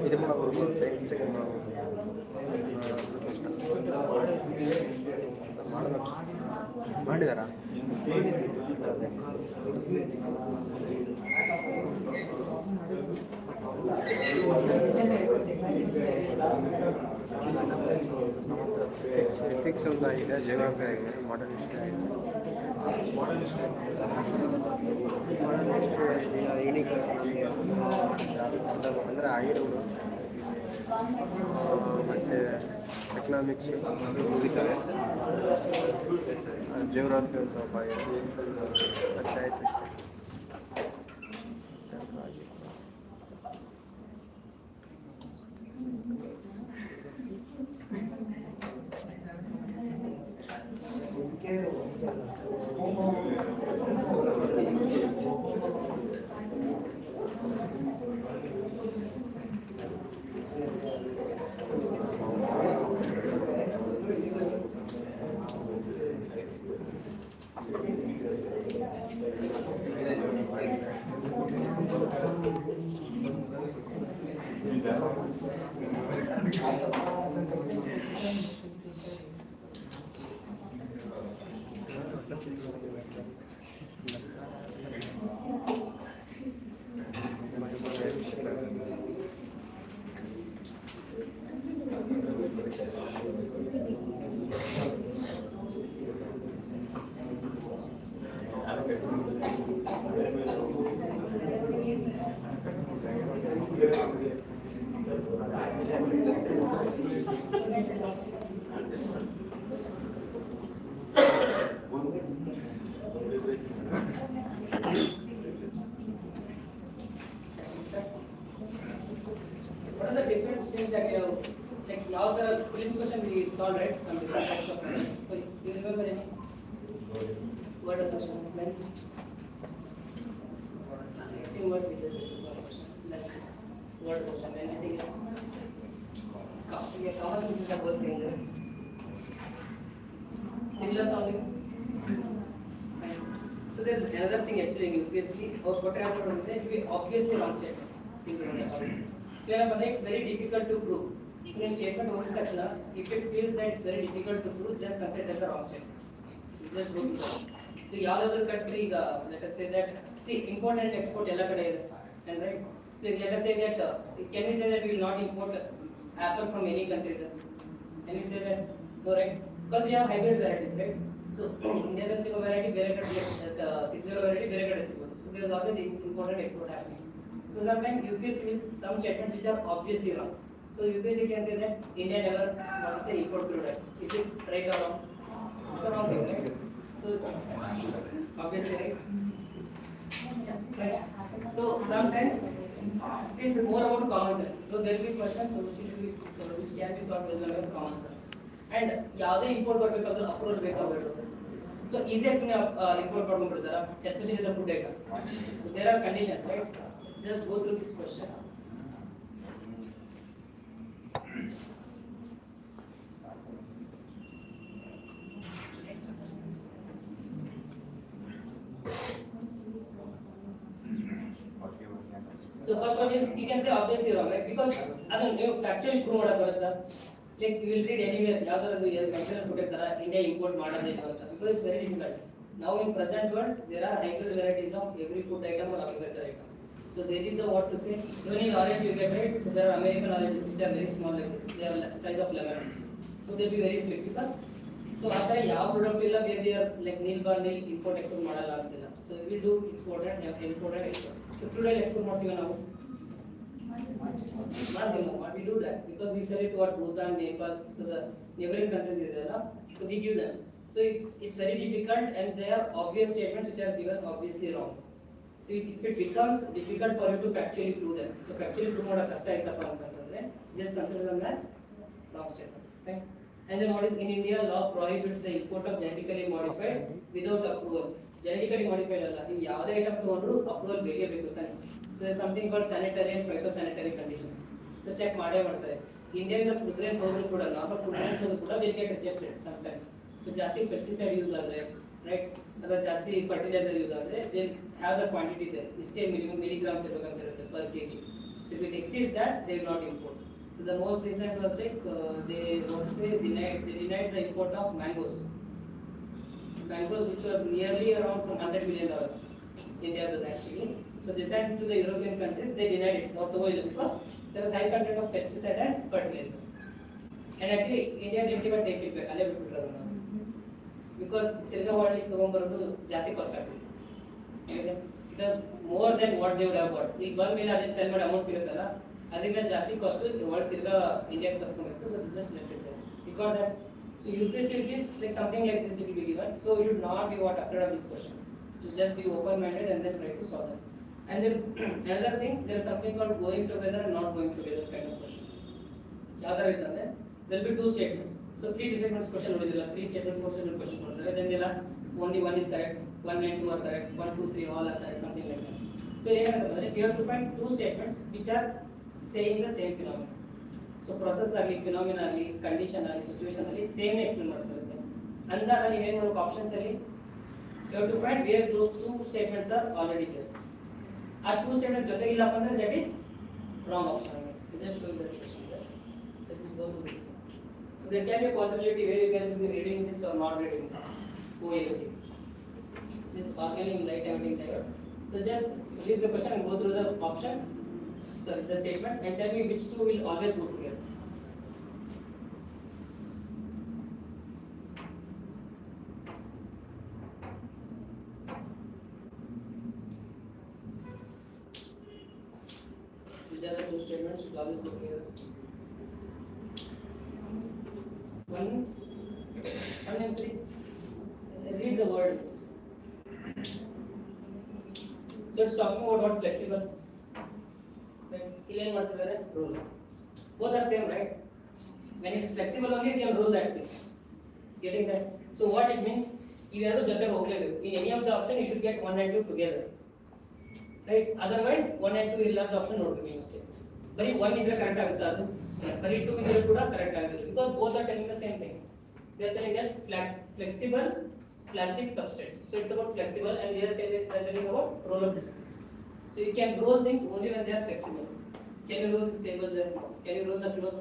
ಇದು ಮಾಡಬಹುದು science tech ಮಾಡಿದಾರಾ? Ethics ಒಂದು ಆಗಿದೆ, ಜಿಯೋಗ್ರಫಿ ಆಗಿದೆ, ಮಾಡರ್ನ್ ಹಿಸ್ಟ್ರಿ ಆಗಿದೆ. ಮಾಡರ್ನ್ ಹಿಸ್ಟ್ರಿ ಯೂನಿಕ್ ಅಂದರೆ ಆಗಿರೋದು ಮತ್ತು ಎಕನಾಮಿಕ್ಸ್ ಮುಗಿತಾರೆ. ಜಿಯೋಗ್ರಫಿ ಒಂದು ಸ್ವಲ್ಪ ಆಗಿದೆ ಮತ್ತು ಆಯಿತು ಇಷ್ಟೇ. What are the different things that you have, like how the prelims question we solved, right? Some different types of problems. So you remember any word association? Then extreme words we just discussed. Like word association. Anything else? Yeah, common things are both things. Similar sounding. So there's another thing actually in UPSC or whatever it will be obviously wrong statement. So it's very difficult to prove. So in statement if it feels that it's very difficult to prove, just consider as a wrong statement. Just go to that. So all other country, let us say that, see, import and export ella kade ide, and right. So let us say that can we say that we will not import apple from any country then? Can we say that? No, right? Because we have hybrid varieties, right? So Indian variety, singular variety, variety. So there is always import and export happening. So sometimes UPSC will some statements which are obviously wrong. So UPSC can say that India never wants to say import crude oil. Is it right or wrong? It's a wrong thing, right? So obviously, right? So sometimes it's more about common sense. So there will be questions which can be solved based on your common sense. And ಯಾವುದೇ import ಮಾಡಬೇಕಾದ್ರೂ approval ಬೇಕಾಗಬೇಕು. So easiest import ಮಾಡ್ಕೊಂಡ್ಬಿಡ್ತಾರ, especially the food items. So there are conditions, right? Just go through this question. So first one is, you can say obviously wrong, right? Because you factually prove ಮಾಡಕ ಬರುತ್ತಾ? Like you will read anywhere, ಯಾವ್ದಾದ್ರು mention ಕೊಟ್ಟಿರ್ತಾರ India import ಮಾಡೋದೇ ಇಲ್ಲ ಅಂತ, because it's very difficult. Now in present world there are hybrid varieties of every food item or agriculture item. So there is a what to say. Even in orange you get, right? So there are American oranges which are very small like this. They are size of lemon. So they will be very sweet because. So after ಯಾವ product ಇಲ್ಲ where they are like nil bar nil import export ಮಾಡಲ್ಲ ಅಂತಿಲ್ಲ. So we do export and import and export. So crude oil export ಮಾಡ್ತೀವಿ ನಾವು. Why we do that? Because we sell it to what Bhutan, Nepal, so the neighboring countries is there, so we give them. So it's very difficult, and there are obvious statements which are given obviously wrong. So if it becomes difficult for you to factually prove them, so factually prove what a kasta itappa antandre, just consider them as wrong statement. Right? And then what is in India, law prohibits the import of genetically modified without approval. Genetically modified alla, you yavade item togondru approval bege beku tane. So there is something called sanitary and phytosanitary conditions. So check maade ಮಾಡ್ತಾರೆ. India in the food grains ಹೋದ್ರು ಕೂಡ normal food grains ಹೋದ್ರು ಕೂಡ will get rejected sometimes. So ಜಾಸ್ತಿ pesticide use ಆದರೆ, right? ಅಥವಾ ಜಾಸ್ತಿ fertilizer use ಆದರೆ, they have the quantity there. ಇಷ್ಟೇ milligrams ಇರಬೇಕಂತ ಇರುತ್ತೆ per kg. So if it exceeds that, they will not import. So the most recent was like they denied the import of mangoes, which was nearly around some $100 million. India was actually. So they sent to the European countries, they denied it, not the oil, because there was high content of pesticide and fertilizer. And actually India didn't even take it back, alle bittbiಟ್ರು ನಾವು, because ತಿರ್ಗಾ ಮಾಡಿ ತಗೊಂಡ್ಬರೋದು ಜಾಸ್ತಿ cost ಆಗ್ತಿತ್ತು. It was more than what they would have got. ಈಗ ಬಂದ ಮೇಲೆ ಅದನ್ನ cell ಮಾಡಿ ಅಮೌಂಟ್ ಸಿಗುತ್ತಲ್ಲ, ಅದರಿಂದ ಜಾಸ್ತಿ ಕಾಸ್ಟ್ ಒಳಗೆ ತಿರ್ಗಾ ಇಂಡಿಯಾಗೆ ತರಿಸ್ಕೊಂಡ್ಬಿಟ್ಟು. So just let it there. You got that? So UPSC it is like something like this it will be given. So you should not be afraid of these questions. You just be open minded and then try to solve them. And there is another thing, there is something called going together and not going together kind of questions. ಯಾವ ತರ ಇತ್ತು ಅಂದ್ರೆ, there will be two statements. So three statements question ನೋಡಿದಿಲ್ಲ, three statement, four statement question ಕೊಡ್ತಾರೆ. Then they last only one is correct, 1 and 2 are correct, 1, 2, 3 all are correct, something like that. So ಏನಾಗುತ್ತೆ, you have to find two statements which are saying the same phenomenon. So process ಆಗಲಿ, phenomena ಆಗಲಿ, condition ಆಗಲಿ, situation ಆಗಲಿ same explain ಮಾಡ್ತಾ ಇರುತ್ತೆ. ಅಂದಾಗ ನೀವು ಏನು ಮಾಡಬೇಕು, ಆಪ್ಷನ್ಸ್ ಅಲ್ಲಿ you have to find where those two statements are already there. ಆ two statements ಜೊತೆಗಿಲ್ಲಪ್ಪ ಅಂದ್ರೆ that is wrong option. You just show that question there. That is go through this. So there can be a possibility where you guys will be reading this or not reading this. OLTs. This organic light emitting diode. So just read the question and go through the options. Sorry, the statements, and tell me which two will always go together. Which are the two statements will always go together? One and three. Read the words. So it's talking about what flexible. Here what rule. Both are same, right? When it's flexible only you can rule that thing. Getting that? So what it means, if you have to in any of the option you should get 1 and 2 together. Right? Otherwise 1 and 2 will have the option not to be mistake. But if 1 is correct agutta adu, but if 2 is kuda correct agilla, because both are telling the same thing. They are telling that flexible plastic substrates. So it's about flexible, and they are telling about roll-up displays. So you can roll things only when they are flexible. Can you roll this table there? Can you roll the cloth?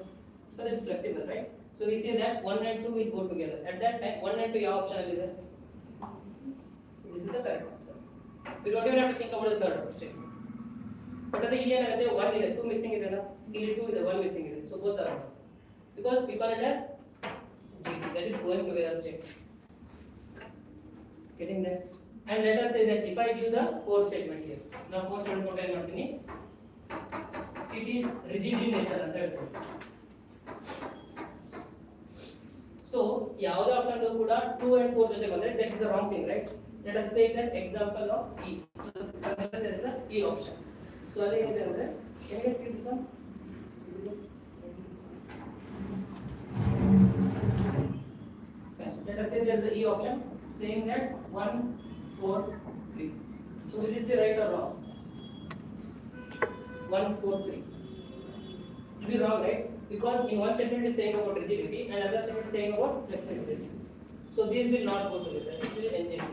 So it's flexible, right? So we say that 1 and 2 will go together. At that time, 1 and 2 ಯಾವ option ಅಲ್ಲಿ ಇದೆ? So this is the correct answer. We don't even have to think about the third statement. But at the ಇಲ್ಲಿ ಏನಾಗುತ್ತೆ, 1 ಇದೆ, 2 missing ಇದೆ ಅಲ್ಲ, ಇಲ್ಲಿ 2 ಇದೆ, 1 missing ಇದೆ. So both are wrong. Because we call it as G, that is going together statement. Getting that? And let us say that if I give the fourth statement here. Now fourth statement what I am marking, it is rigid in nature ಅಂತ ಹೇಳ್ತಾರೆ. So ಯಾವುದೇ option ಕೂಡ 2 and 4 ಜೊತೆ ಬಂದ್ರೆ that is the wrong thing, right? Let us take that example of E. So there is a E option. So ಅಲ್ಲಿ ಏನಿದೆ ಅಂದ್ರೆ, can you see this one? Let us say there is a E option saying that 1, 4, 3. So will this be right or wrong? 1, 4, 3. It will be wrong, right? Because in one statement is saying about rigidity and other statement is saying about flexibility. So these will not go together. It will engine.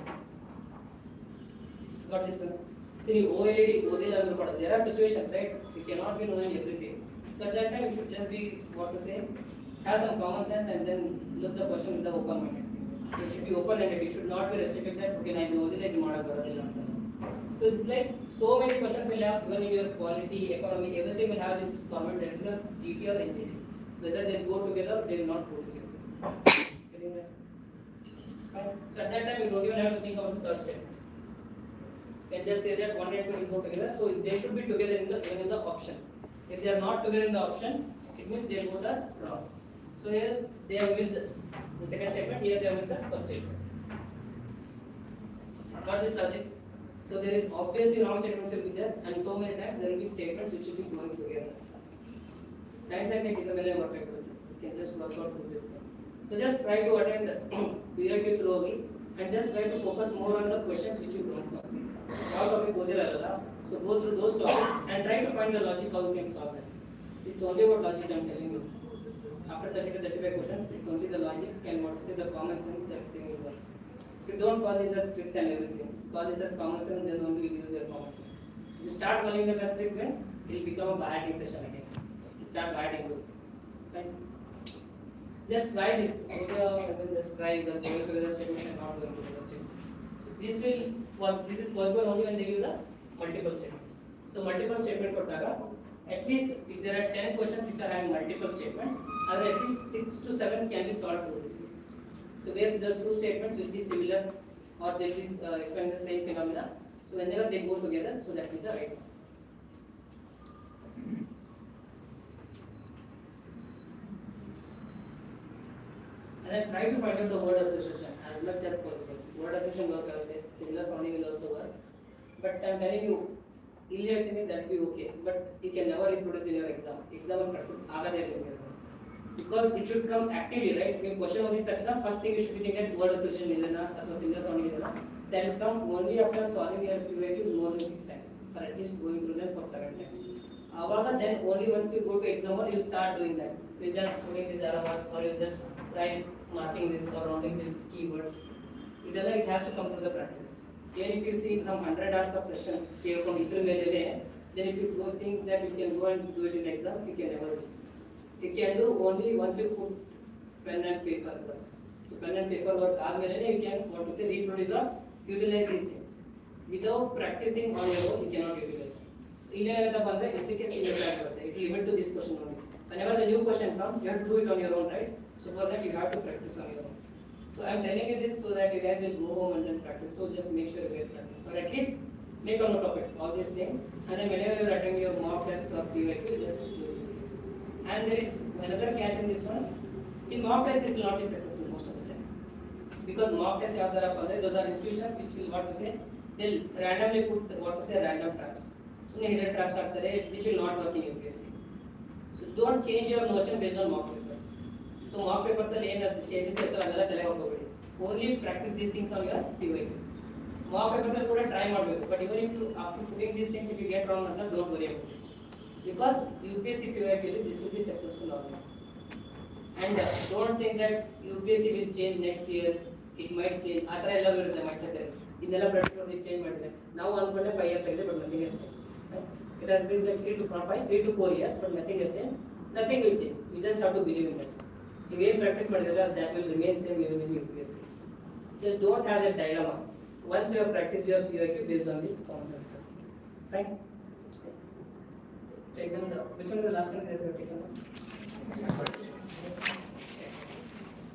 Got this one? See, OLED, there are situations, right? You cannot be knowing everything. So at that time you should just be, what to say, have some common sense and then look the question with the open minded. So it should be open-ended. You should not be restricted that okay, I know that so it's like so many questions will have, even in your quality, economy, everything will have this format, that is a GT or engineering. Whether they go together, they will not go together. Getting that? Right? So at that time, you don't even have to think about the third step. You can just say that 1 and 2 will go together. So they should be together in the option. If they are not together in the option, it means they both are wrong. So here they have missed the second statement. Here they have missed the first statement. Got this logic? So there is obviously wrong statements will be there, and so many times there will be statements which will be going together. Science and tech is a very important. can just work out through this thing. So just try to attend PYQ thoroughly and just try to focus more on the questions which you don't know. How topic so go through those topics and try to find the logic how you can solve that. It's only about logic I'm telling you. After 30 to 35 questions, it's only the logic and what to say the common sense that thing will work. If you don't call this as tricks and everything, call this as common sense, then only you use your common sense. If you start calling them as trick means it will become a bad session again. You start bad those things. Right? Just try this. Just try the going together statement and not going together statements. So this is possible only when they give the multiple statements. So multiple statement kottaga, at least if there are 10 questions which are having multiple statements, at least 6 to 7 can be solved through this way. So where the two statements will be similar or they will explain the same phenomena. So whenever they go together, so that will be the right one. And then try to find out the word association as much as possible. Word association work similar sounding will also work. But I'm telling you, illegal thing that will be okay. But you can never reproduce in your exam. Exam and practice because it should come actively, right? When question only touchdown, first thing you should be thinking at word association or similar sounding that will come only after solving your PYQs more than 6 times, or at least going through them for 7 times. However, then only once you go to exam hall, you start doing that. You just putting these arrow marks, or you just try marking this or rounding the keywords. Either it has to come through the practice. Then if you see some 100 hours of session, then if you go think that you can go and do it in exam, you can never do. You can do only once you put pen and paper. So pen and paper work you can what to say reproduce or utilize these things. Without practicing on your own, you cannot utilize. So it will limit to this question only. Whenever the new question comes, you have to do it on your own, right? So for that you have to practice on your own. So I am telling you this so that you guys will go home and then practice. So just make sure you guys practice, or at least make a note of it, all these things. And then whenever you are attending your mock test or PYQ, just do this thing. And there is another catch in this one. In mock test, this will not be successful most of the time. Because mock test, those are institutions which will what to say, they'll randomly put what to say random traps. So hidden traps are there which will not work in UPSC. So don't change your notion based on mock papers. So mock papers are changes only practice these things on your PYQs. Mock papers are try not with, but even if you after putting these things, if you get wrong answer, don't worry about it. Because UPSC PYQ, this will be successful always. And don't think that UPSC will change next year. It might change. I love your mindset. In the practice will change. Now 1.5 years ago, but nothing has changed. Right? It has been like 3 to 4 years, but nothing has changed. Nothing will change. You just have to believe in that. If you practice that will remain same even in UPSC. Just don't have that dilemma. Once you have practiced your PYQ based on this common sense practice. Fine? Take them which one is the last one that you have taken?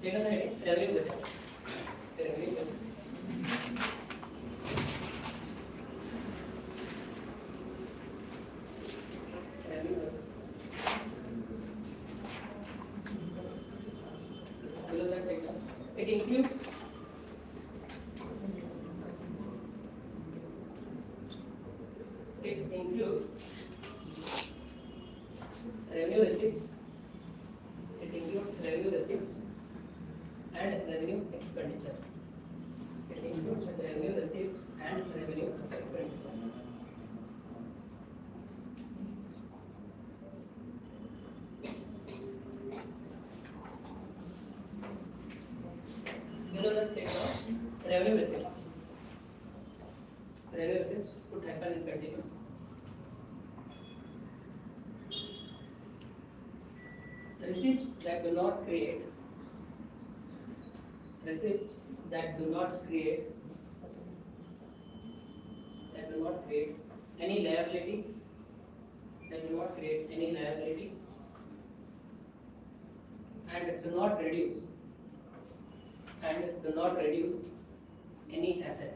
Taken the heading? Revenue budget. Revenue budget. Revenue budget. Below that, take them. It includes revenue receipts. It includes revenue receipts and revenue expenditure. It includes revenue receipts and revenue expenditure. Below that, take off revenue receipts. Revenue receipts, put hyphen and continue. Receipts that do not create any liability and do not reduce any asset.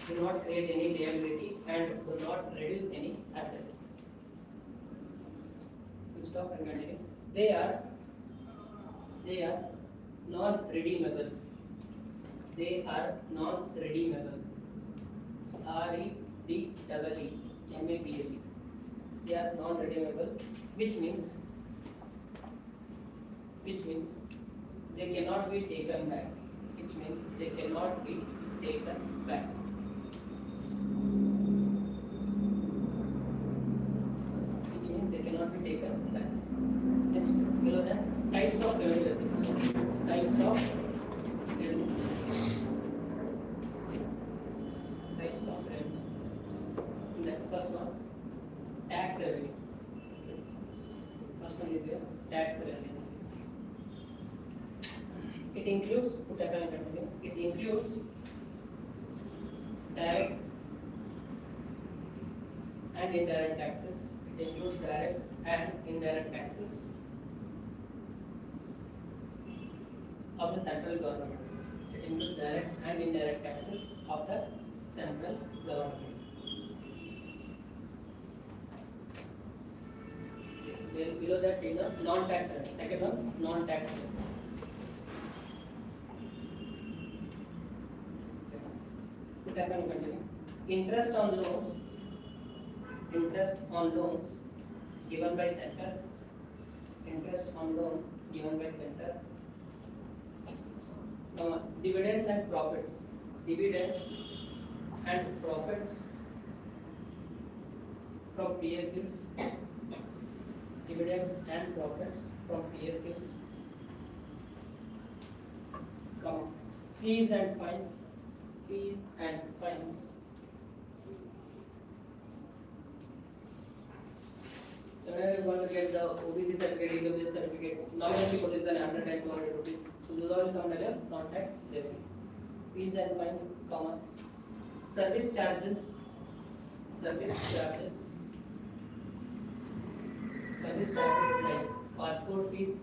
Do not create any liability and do not reduce any asset. Stop and continue. They are non-redeemable. It's REDEEMABLE. They are non-redeemable, which means which means they cannot be taken back. Which means they cannot be taken back. Which means they cannot be taken back. Next, below that, types of revenue receipts. Types of revenue receipts. Types of revenue receipts. That first one, tax revenue. First one is your tax revenue. It includes, it includes direct and indirect taxes. It includes direct and indirect taxes of the central government. It includes direct and indirect taxes of the central government. Below that is the non-tax revenue. Second one, non-tax revenue. Interest on loans given by center. Interest on loans given by center. Dividends and profits. Dividends and profits from PSUs. Dividends and profits from PSUs. Fees and fines. Fees and fines. So now you are going to get the OBC certificate, EWS certificate. Nominally put it the 100 and 200 rupees. So those all come under non-tax revenue. Fees and fines, comma. Service charges. Service charges. Service charges like passport fees.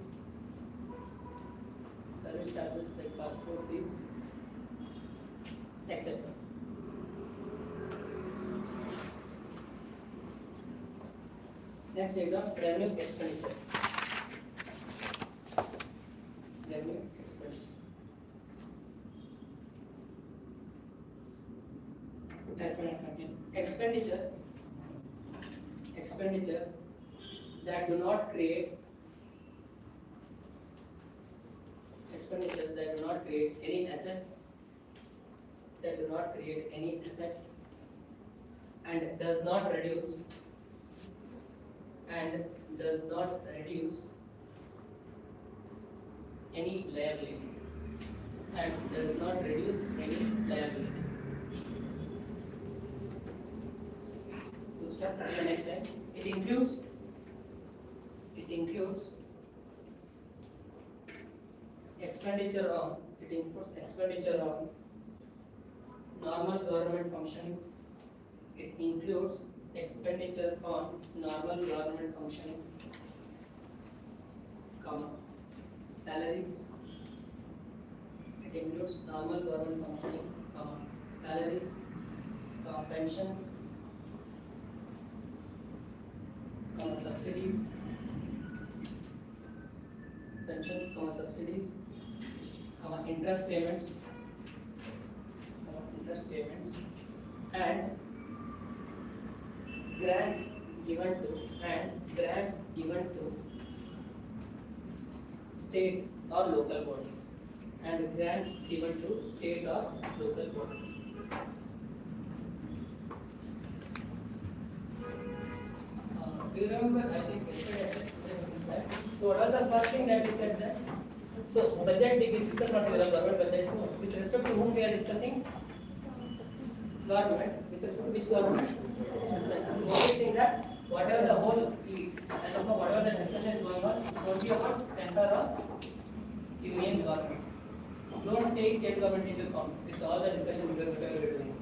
Service charges like passport fees, etc. Next diagram, revenue expenditure. Revenue expenditure. Expenditure that do not create any asset, and does not reduce any liability, To start the next time, it includes expenditure on normal government functioning. It includes expenditure on normal government functioning, comma, salaries. It includes normal government functioning, comma, salaries, comma, pensions, comma, subsidies, comma, interest payments, and grants given to state or local bodies, Do you remember? I think yesterday I said that. So what was the first thing that we said that? So budget, we discuss what we government budget. With respect to whom we are discussing? Government. With respect to which government? Only thing that whatever the whole, I don't know, whatever the discussion is going on, it's only about center or union government. Don't take state government into account with all the discussion because whatever we are doing.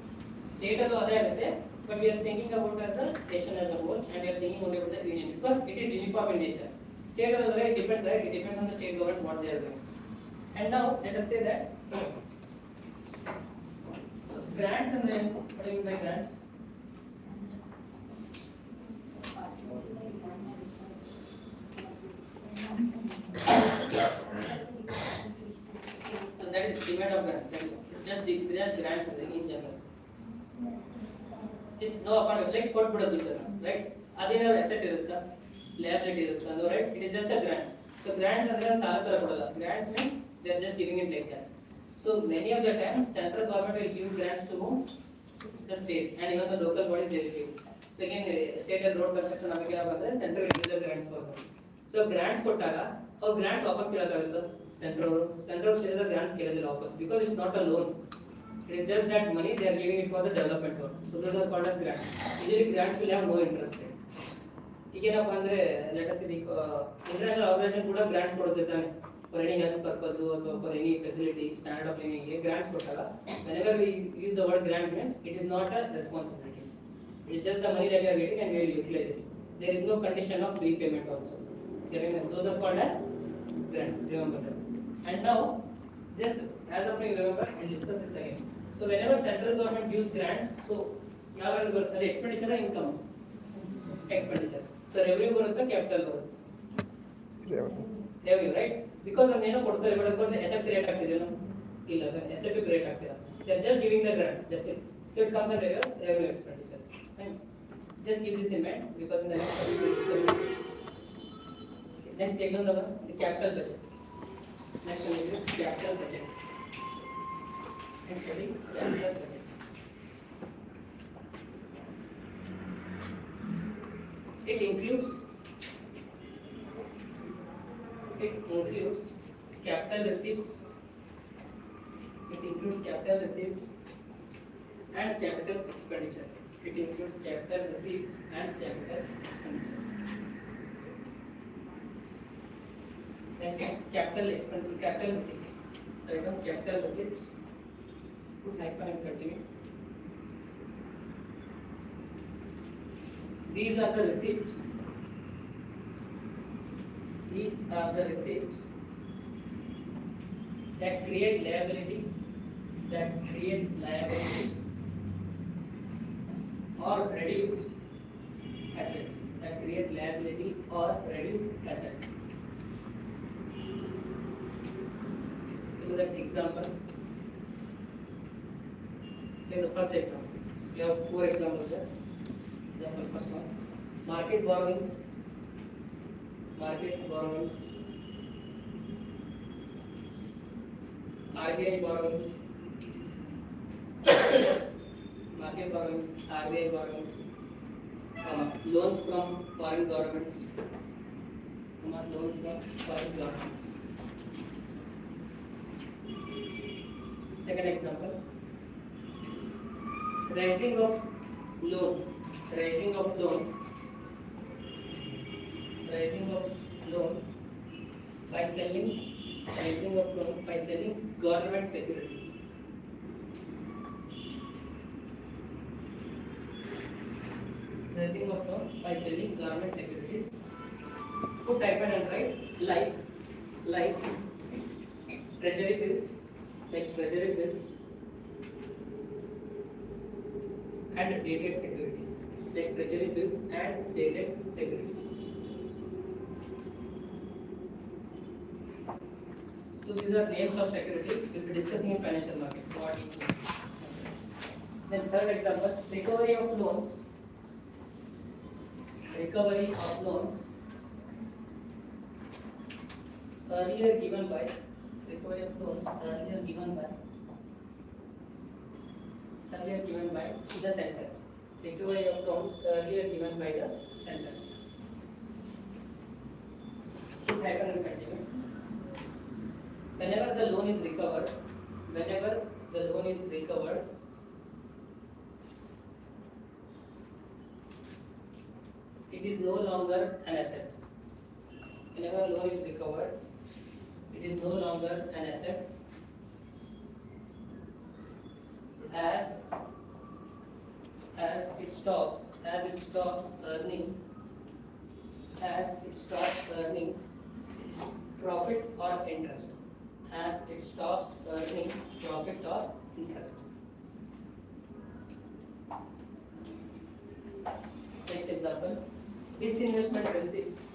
State is other, but we are thinking about as a nation as a whole, and we are thinking only about the union because it is uniform in nature. State or other, it depends, right? It depends on the state governments what they are doing. And now let us say that grants, and then what do you mean by grants? So that is demand of grants. Just grants in general. It's no account like ಕೊಟ್ಬಿಡೋದು right? ಅದೇನಾದ್ರು asset ಇರುತ್ತಾ, liability ಇರುತ್ತಾ, no, right? It is just a grant. So grants are ಸಾಲ ತರ ಕೊಡಲ್ಲ. Grants means they are just giving it like that. So many of the times central government will give grants to the states and even the local bodies they will give. So again state and road construction ನಮಗೆ ಬಂದ್ರೆ central will give the grants for them. So grants ಕೊಟ್ಟಾಗ ಅವ್ರು grants ವಾಪಸ್ ಕೇಳಕ್ಕಾಗುತ್ತಾ? Central state grants ಕೇಳೋದಿಲ್ಲ ವಾಪಸ್ because it's not a loan. It is just that money they are giving it for the development loan. So those are called as grants. Usually grants will have no interest rate. ಈಗೇನಪ್ಪ ಅಂದ್ರೆ let us say international organisation ಕೂಡ grants ಕೊಡುತ್ತೆ ತಾನೆ for any health purpose ಅಥವಾ for any facility standard of living ಗೆ grants ಕೊಟ್ಟಾಗ whenever we use the word grant means it is not a responsibility, it is just the money that we are getting and we will utilize it. There is no condition of repayment also. Those are called as grants, remember that. And now just as of now you remember and discuss this again. So whenever central government gives grants, so ಯಾವಾಗ ಅದು expenditure income expenditure. So revenue ಬರುತ್ತೆ capital ಬರುತ್ತೆ revenue, right? Because ಒಂದು ಏನೋ ಕೊಡ್ತಾರೆ but ಅದಕ್ಕೆ asset create ಆಗ್ತಿದೆಯಲ್ಲ ಇಲ್ಲ asset create ಆಗ್ತಿಲ್ಲ, they are just giving the grants, that's it. So it comes under your revenue expenditure. Fine, just keep this in mind because in the next topic we will discuss this. Next take down the capital budget. Next one is capital budget. Next study capital budget. It includes capital receipts. It includes capital receipts and capital expenditure. It includes capital receipts and capital expenditure. Next, capital expenditure, capital receipts. Write down capital receipts. Put hyphen and continue. These are the receipts. These are the receipts that create liability, or reduce assets. That create liability or reduce assets. Look at that example. Take the first example. We have 4 examples there. Example first one, market borrowings, RBI borrowings, market borrowings, RBI borrowings, loans from foreign governments, Second example, raising of loan by selling government securities. Raising of loan by selling government securities. Put hyphen and write like treasury bills, and dated securities, like treasury bills and dated securities. So these are names of securities we will be discussing in financial market. Then third example, recovery of loans earlier given by the center. Recovery of loans earlier given by the center. Hyphen and continue. Whenever the loan is recovered, it is no longer an asset. Whenever loan is recovered, it is no longer an asset as it stops earning profit or interest. As it stops earning profit or interest. Next example, disinvestment receipts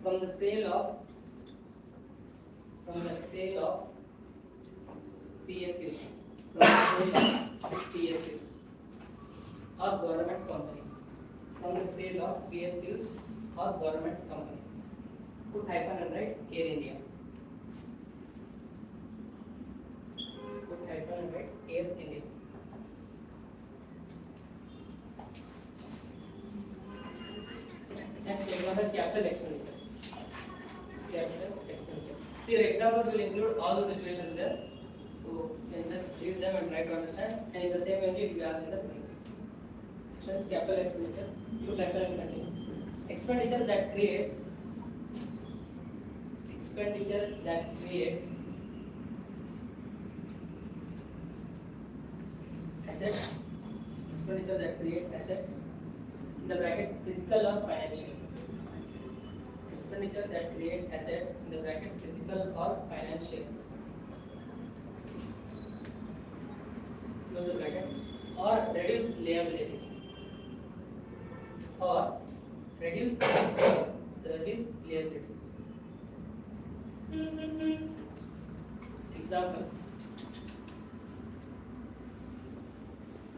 from the sale of PSUs. or government companies from the sale of PSUs or government companies. Put hyphen and write Air India. Put hyphen and write Air India. Next, take on the capital expenditure. Capital expenditure. See, your examples will include all the situations there. So, you can just read them and try to understand. And in the same way, it will be asked in the previous. Next is capital expenditure. You type and continue. Expenditure that creates assets. Expenditure that create assets. In the bracket physical or financial. Expenditure that create assets in the bracket physical or financial. Close the bracket. Or reduce liabilities. Or reduce liabilities. Example.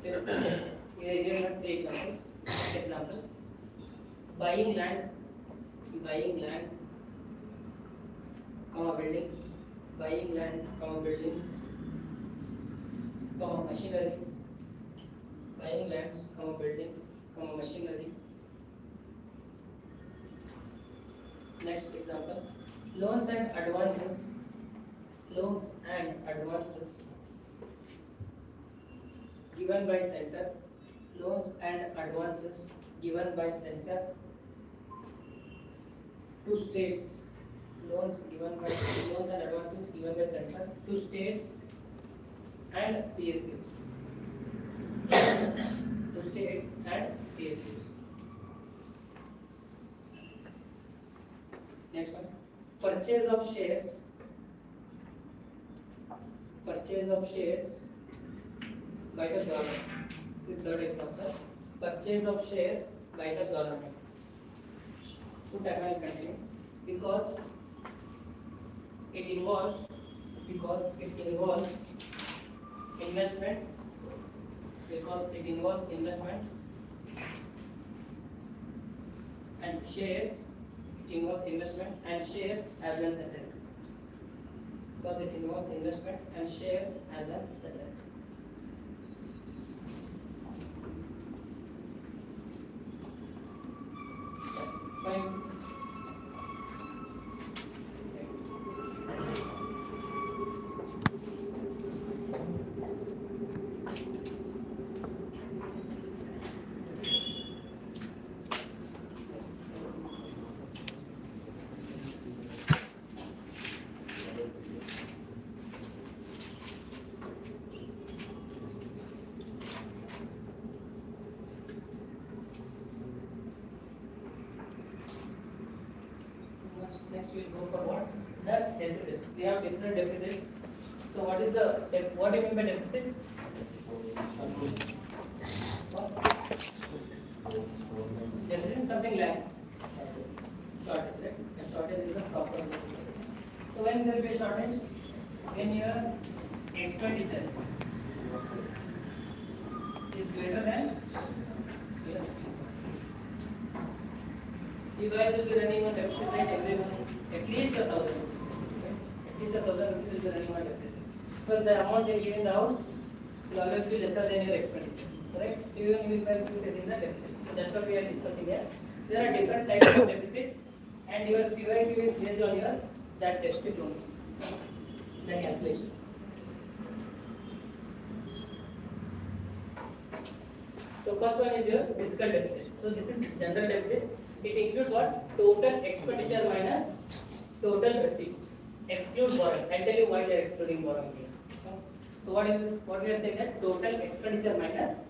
Here you have three examples. Example: buying land, comma buildings, buying land, comma buildings, comma machinery, buying lands, comma buildings, comma machinery. Next example: loans and advances, given by center. Loans and advances given by center to states. Loans and advances given by center to states and PSUs. To states and PSUs. Next one. Purchase of shares by the government. This is third example. Purchase of shares by the government. Put I will continue. Because it involves investment. And shares. It involves investment and shares as an asset. Because it involves investment and shares as an asset. Fine. Next we will go for what? The deficits. We have different deficits. So what do you mean by deficit? What? Deficit is something like shortage, right? A shortage is the proper deficit. So when there will be a shortage? When your expenditure is greater than your you guys will be running on deficit, right? Everyone, at least 1,000 rupees, right? At least 1,000 rupees will be running on deficit. Because the amount they give in the house will always be lesser than your expenditure, so, right? So you guys will be facing the deficit. So that's what we are discussing here. There are different types of deficit, and your PYQ is based on your that deficit only, the calculation. So first one is your physical deficit. So this is general deficit. It includes what? Total expenditure minus total receipts. Exclude borrowing. I'll tell you why they are excluding borrowing here. Okay. So what we are saying that total expenditure minus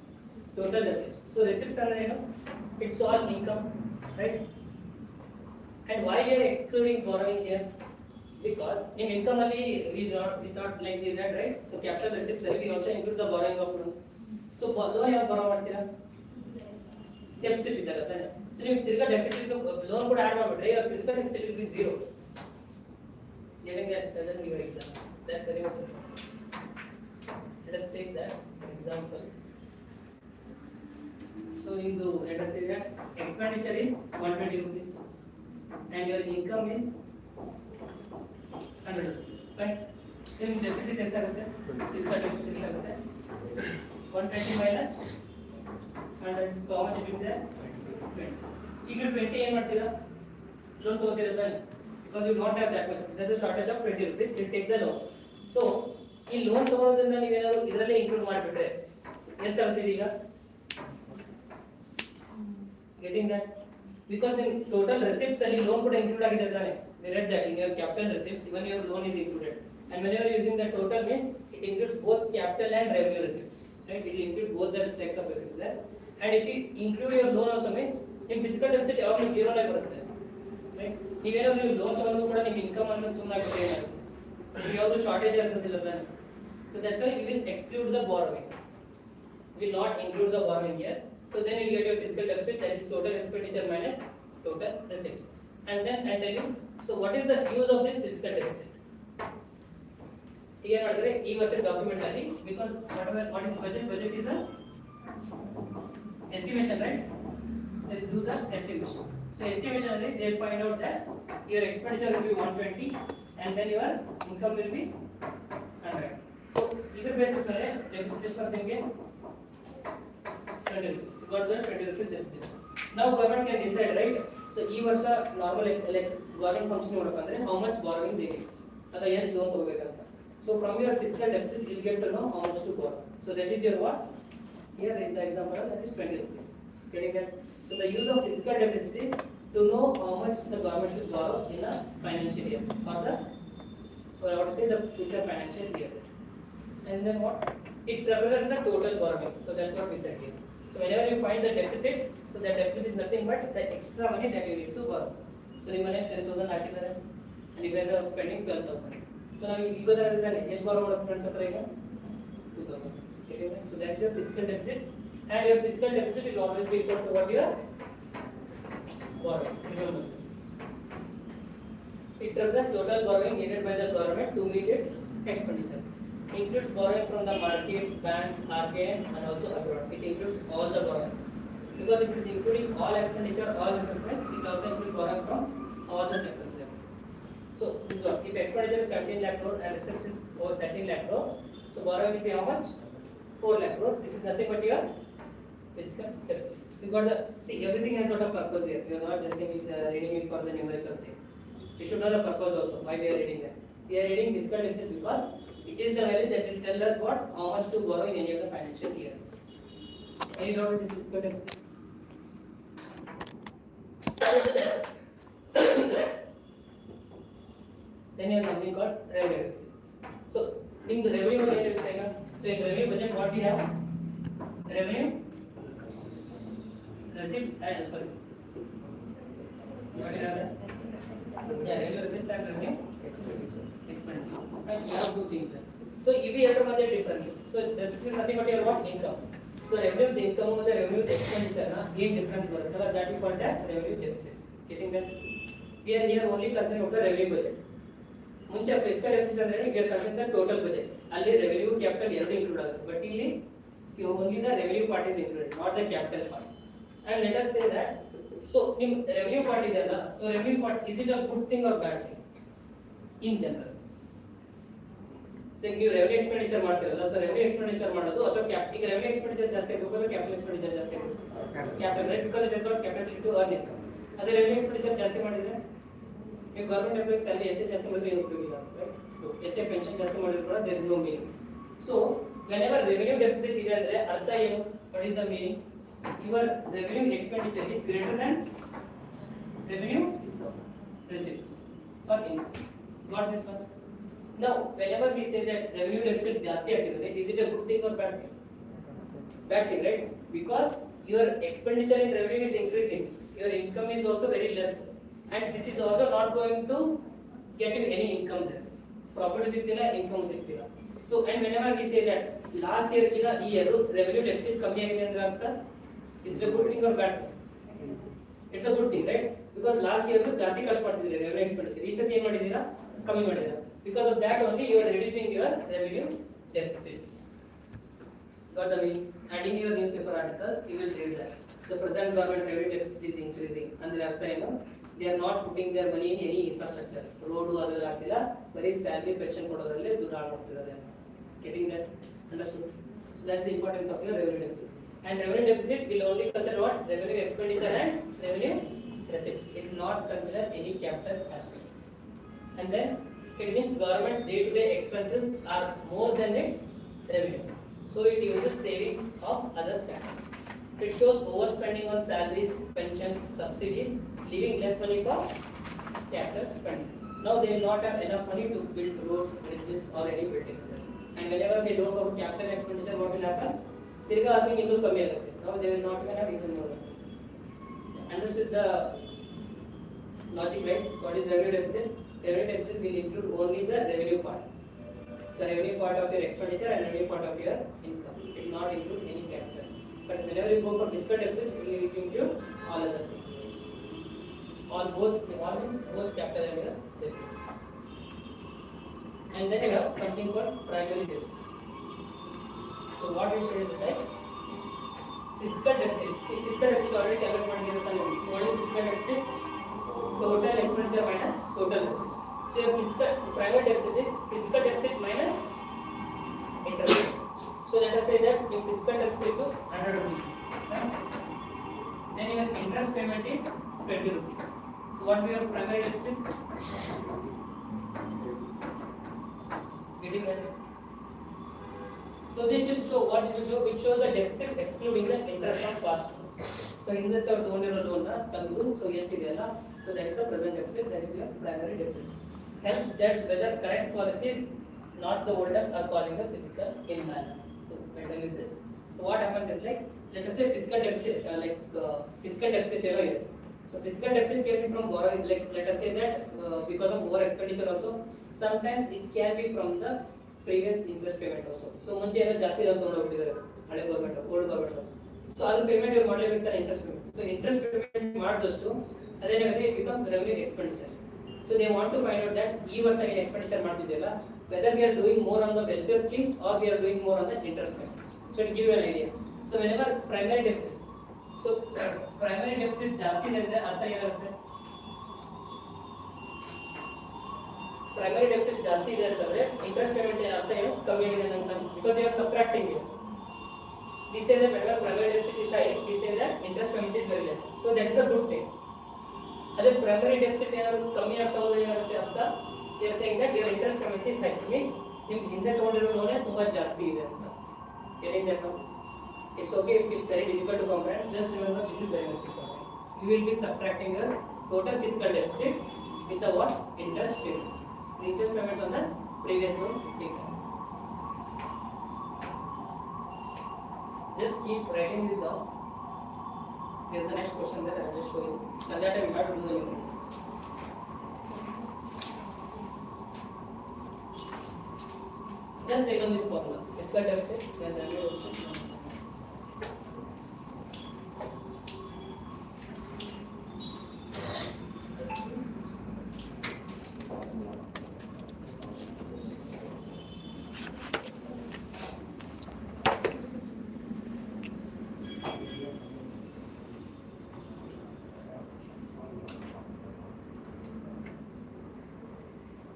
total receipts. So receipts are it's all income, right? And why we are excluding borrowing here? Because in income only we thought like we read, right? So capital receipts we also include the borrowing of loans. So loan ಯಾವ borrow ಮಾಡ್ತೀರಾ? Deficit ಇದ್ದಲ್ಲ ತಾನೆ. So ನೀವು ತಿರ್ಗಾ deficit loan ಕೂಡ add ಮಾಡ್ಬಿಟ್ರೆ your physical deficit will be 0. Getting that doesn't give an example. That's very important. Let us take that example. expenditure is 120 rupees and your income is 100 rupees, right? So in deficit ಎಷ್ಟಾಗುತ್ತೆ? Fiscal deficit ಎಷ್ಟಾಗುತ್ತೆ? 120 minus 100. So how much it will be there? 20. ಈಗ 20 ಏನು ಮಾಡ್ತೀರಾ? Loan ತಗೋತೀರಾ ತಾನೆ? Because you don't have that much. There is a shortage of 20 rupees. You take the loan. So ಈ loan ತಗೊಳ್ಳೋದ್ರಿಂದ ನೀವೇನಾದ್ರು ಇದರಲ್ಲೇ include ಮಾಡಿಬಿಟ್ರೆ ಎಷ್ಟಾಗುತ್ತೆ ಈಗ? Getting that? Because in total receipts ಅಲ್ಲಿ loan ಕೂಡ include ಆಗಿದೆ ತಾನೆ? We read that in your capital receipts even your loan is included. And whenever using the total means it includes both capital and revenue receipts, right? It will include both the types of receipts there. And if you include your loan also means in physical deficit ಯಾವಾಗಲೂ zero ನೇ ಬರುತ್ತೆ, right? ನೀವೇನೋ ನೀವು loan ತಗೊಂಡು ಕೂಡ ನಿಮ್ಮ income ಅಂತ ಸುಮ್ಮನೆ ಆಗ್ಬಿಟ್ಟು ಏನಾಗುತ್ತೆ, ಯಾವುದು ಶಾರ್ಟೇಜ್ ಅನ್ಸೋದಿಲ್ಲ ತಾನೆ. So that's why we will exclude the borrowing. We will not include the borrowing here. So then you get your fiscal deficit, that is total expenditure minus total receipts. And then I tell you, so what is the use of this fiscal deficit? Here ಮಾಡಿದ್ರೆ ಈ ವರ್ಷದ document ಅಲ್ಲಿ, because what is budget is a estimation, right? So you do the estimation. So estimation ಅಲ್ಲಿ they will find out that your expenditure will be 120 and then your income will be 100. So either basis ಮೇಲೆ deficit ಎಷ್ಟು ಬರುತ್ತೆ ನಿಮಗೆ? 20 rupees. You got the 20 rupees deficit. Now government can decide, right? So ಈ ವರ್ಷ normal like government function ಮಾಡಬೇಕಂದ್ರೆ how much borrowing they get ಅಥವಾ ಎಷ್ಟು loan ತಗೋಬೇಕಂತ. So from your fiscal deficit you will get to know how much to borrow. So that is your what? Here in the example that is 20 rupees. Getting that? So the use of fiscal deficit is to know how much the government should borrow in a financial year or what to say the future financial year. And then what? It represents the total borrowing. So that's what we said here. So whenever you find the deficit, so that deficit is nothing but the extra money that you need to borrow. So you money 10,000 ಹಾಕಿದ್ದಾರೆ and you guys are spending 12,000. So now you go there then ಎಷ್ಟು borrow ಮಾಡಬೇಕು friends ಹತ್ರ ಈಗ 2,000. So that's your fiscal deficit and your fiscal deficit will always be equal to what your borrowing. It represents total borrowing needed by the government to meet its expenditure. Includes borrowing from the market, banks, RKN and also abroad. It includes all the borrowings. Because it is including all expenditure, all receipts, it also includes borrowing from all the sectors there. So this one, if expenditure is 17 lakh crore and receipts is over 13 lakh crore, so borrowing will be how much? 4 lakh crore. This is nothing but your fiscal deficit. You got the, see everything has got a purpose here. You are not just reading it for the numerical sake. You should know the purpose also, why we are reading that. We are reading fiscal deficit because it is the value that will tell us what, how much to borrow in any of the financial year. Any doubt with this fiscal deficit? Then you have something called revenue deficit. So in the revenue budget, so in revenue budget what we have? Revenue, receipts and sorry. What do you have there? Yeah, revenue receipts and revenue expenditure. Right? You have two things there. So if we have to find the difference, so receipts is nothing but your what? Income. So revenue, the income and the revenue expenditure na game difference bರುತ್ತೆ. That we call it as revenue deficit. Getting that? We are here only considering of the revenue budget. ಮುಂಚೆ fiscal deficit ಅಂದ್ರೆ you are considering the total budget. ಅಲ್ಲಿ revenue capital ಎರಡು include ಆಗುತ್ತೆ. But ಇಲ್ಲಿ only the revenue part is included, not the capital part. And let us say that so ನಿಮ್ಮ revenue part ಇದೆಯಲ್ಲ, so revenue part is it a good thing or bad thing in general? So ನೀವು revenue expenditure ಮಾಡ್ತೀರಲ್ಲ, so revenue expenditure ಮಾಡೋದು ಅಥವಾ ಈಗ revenue expenditure ಜಾಸ್ತಿ ಆಗಬೇಕು ಅಥವಾ capital expenditure ಜಾಸ್ತಿ ಆಗಬೇಕು? Capital, right? Because it has got capacity to earn income. ಅದೇ revenue expenditure ಜಾಸ್ತಿ ಮಾಡಿದ್ರೆ ನೀವು ಗವರ್ನಮೆಂಟ್ ಎಂಪ್ಲಾಯೀಸ್ ಸ್ಯಾಲರಿ ಎಷ್ಟೇ ಜಾಸ್ತಿ ಮಾಡಿದ್ರೆ ಏನು ಉಪಯೋಗ ಇಲ್ಲ, right? So ಎಷ್ಟೇ ಪೆನ್ಷನ್ ಜಾಸ್ತಿ ಮಾಡಿದ್ರು ಕೂಡ there is no meaning. So whenever revenue deficit ಇದೆ ಅಂದ್ರೆ ಅರ್ಥ ಏನು? What is the meaning? Your revenue expenditure is greater than revenue receipts or income. Got this one? Now whenever we say that revenue deficit ಜಾಸ್ತಿ ಆಗ್ತಿದೆ, is it a good thing or bad thing? Bad thing, right? Because your expenditure in revenue is increasing, your income is also very less, and this is also not going to get you any income there. Profit ಸಿಗ್ತಿಲ್ಲ, income ಸಿಗ್ತಿಲ್ಲ. So and whenever we say that last year ಕಿನ ಈ year revenue deficit ಕಮ್ಮಿ ಆಗಿದೆ ಅಂದ್ರೆ ಅರ್ಥ is it a good thing or bad thing? It's a good thing, right? Because last year ಜಾಸ್ತಿ ಖರ್ಚು ಮಾಡ್ತಿದ್ದೀರಾ revenue expenditure, ಈ ಸತಿ ಏನು ಮಾಡಿದ್ದೀರಾ? ಕಮ್ಮಿ ಮಾಡಿದ್ದೀರಾ. Because of that only you are reducing your revenue deficit. Got the meaning? And in your newspaper articles you will read that. the present government revenue deficit is increasing. And they are not putting their money in any infrastructure. Road other very salary pension getting that understood. So that's the importance of your revenue deficit. And revenue deficit will only consider what? Revenue expenditure and revenue receipts. It will not consider any capital aspect. And then it means government's day-to-day expenses are more than its revenue. So it uses savings of other sectors. It shows overspending on salaries, pensions, subsidies, leaving less money for capital spending. Now they will not have enough money to build roads, bridges, or any buildings. And whenever they don't have capital expenditure, what will happen? Now they will not have even more. Understood the logic, right? So what is revenue deficit? Revenue deficit will include only the revenue part. So revenue part of your expenditure and revenue part of your income. It will not include any capital. But whenever you go for fiscal deficit, it will include all other things. All means both capital and revenue. And then you have something called primary deficit. So what it says is that fiscal deficit. See, fiscal deficit already calculated. So what is fiscal deficit? Total expenditure minus total deficit. So your private deficit is fiscal deficit minus interest. So let us say that your fiscal deficit to 100 rupees. Then your interest payment is 20 rupees. So what will your primary deficit? Getting that? So this will show what it will show. It shows the deficit excluding the interest on past loans. So in the loan so yes, so that is the present deficit. That is your primary deficit. Helps judge whether correct policies, not the older, are causing the physical imbalance. So better with this. So what happens is like, let us say fiscal deficit, fiscal deficit here. So fiscal deficit can be from borrowing. Like let us say that because of over expenditure also. Sometimes it can be from the previous interest payment also. So munche eno ಜಾಸ್ತಿ ಅಂತ ತಗೊಂಡೋಗ್ಬಿಟ್ಟಿದ್ದಾರೆ ಹಳೆ government old government. So ಅದು payment ಇವರು ಮಾಡಲೇಬೇಕು interest payment. So interest payment ಮಾಡಿದಷ್ಟು ಅದೇನಾಗುತ್ತೆ it becomes revenue expenditure. So they want to find out that ಈ ವರ್ಷ ಏನು expenditure ಮಾಡ್ತಿದ್ದೆಲ್ಲ whether we are doing more on the welfare schemes or we are doing more on the interest payments. So to give you an idea. So whenever primary deficit. So primary deficit ಜಾಸ್ತಿ ಇದೆ ಅರ್ಥ ಏನಾಗುತ್ತೆ? Primary deficit ಜಾಸ್ತಿ ಇದೆ ಅಂತಂದ್ರೆ interest payment ಅರ್ಥ ಏನು ಕಮ್ಮಿ ಆಗಿದೆ ಅಂತ because they are subtracting it. We say that whenever primary deficit is high, we say that interest payment is very less. So that is a good thing. Other primary deficit ಏನಾದ್ರು ಕಮ್ಮಿ ಆಗ್ತಾ ಹೋದ್ರೆ ಏನಾಗುತ್ತೆ ಅಂತ they are saying that your interest payment is high. Means ನಿಮಗೆ ಹಿಂದೆ ತಗೊಂಡಿರೋ loan ತುಂಬಾ ಜಾಸ್ತಿ ಇದೆ ಅಂತ. Getting that now? It's okay if it's very difficult to comprehend. Just remember this is very much important. You will be subtracting your total fiscal deficit with the what? Interest payments. Interest payments on the previous ones. Just keep writing this down. There's the next question that I will just show you. And that time you have to do the numerations. Just take on this formula. Fiscal deficit, then revenue deficit.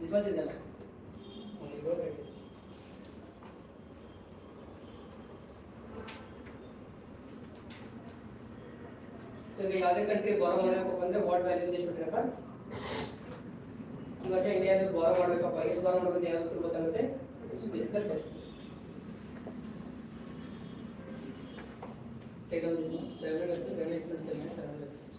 This much is enough. Only go like this. So if the other country borrow ಮಾಡಬೇಕು ಅಂದ್ರೆ what value they should refer? ಈ ವರ್ಷ ಇಂಡಿಯಾದಲ್ಲಿ borrow ಮಾಡಬೇಕಪ್ಪ ಎಷ್ಟು borrow ಮಾಡಬೇಕು ಯಾವುದು ಗೊತ್ತಾಗುತ್ತೆ? Fiscal deficit. Take on this one. Revenue deficit, revenue expenditure minus revenue deficit.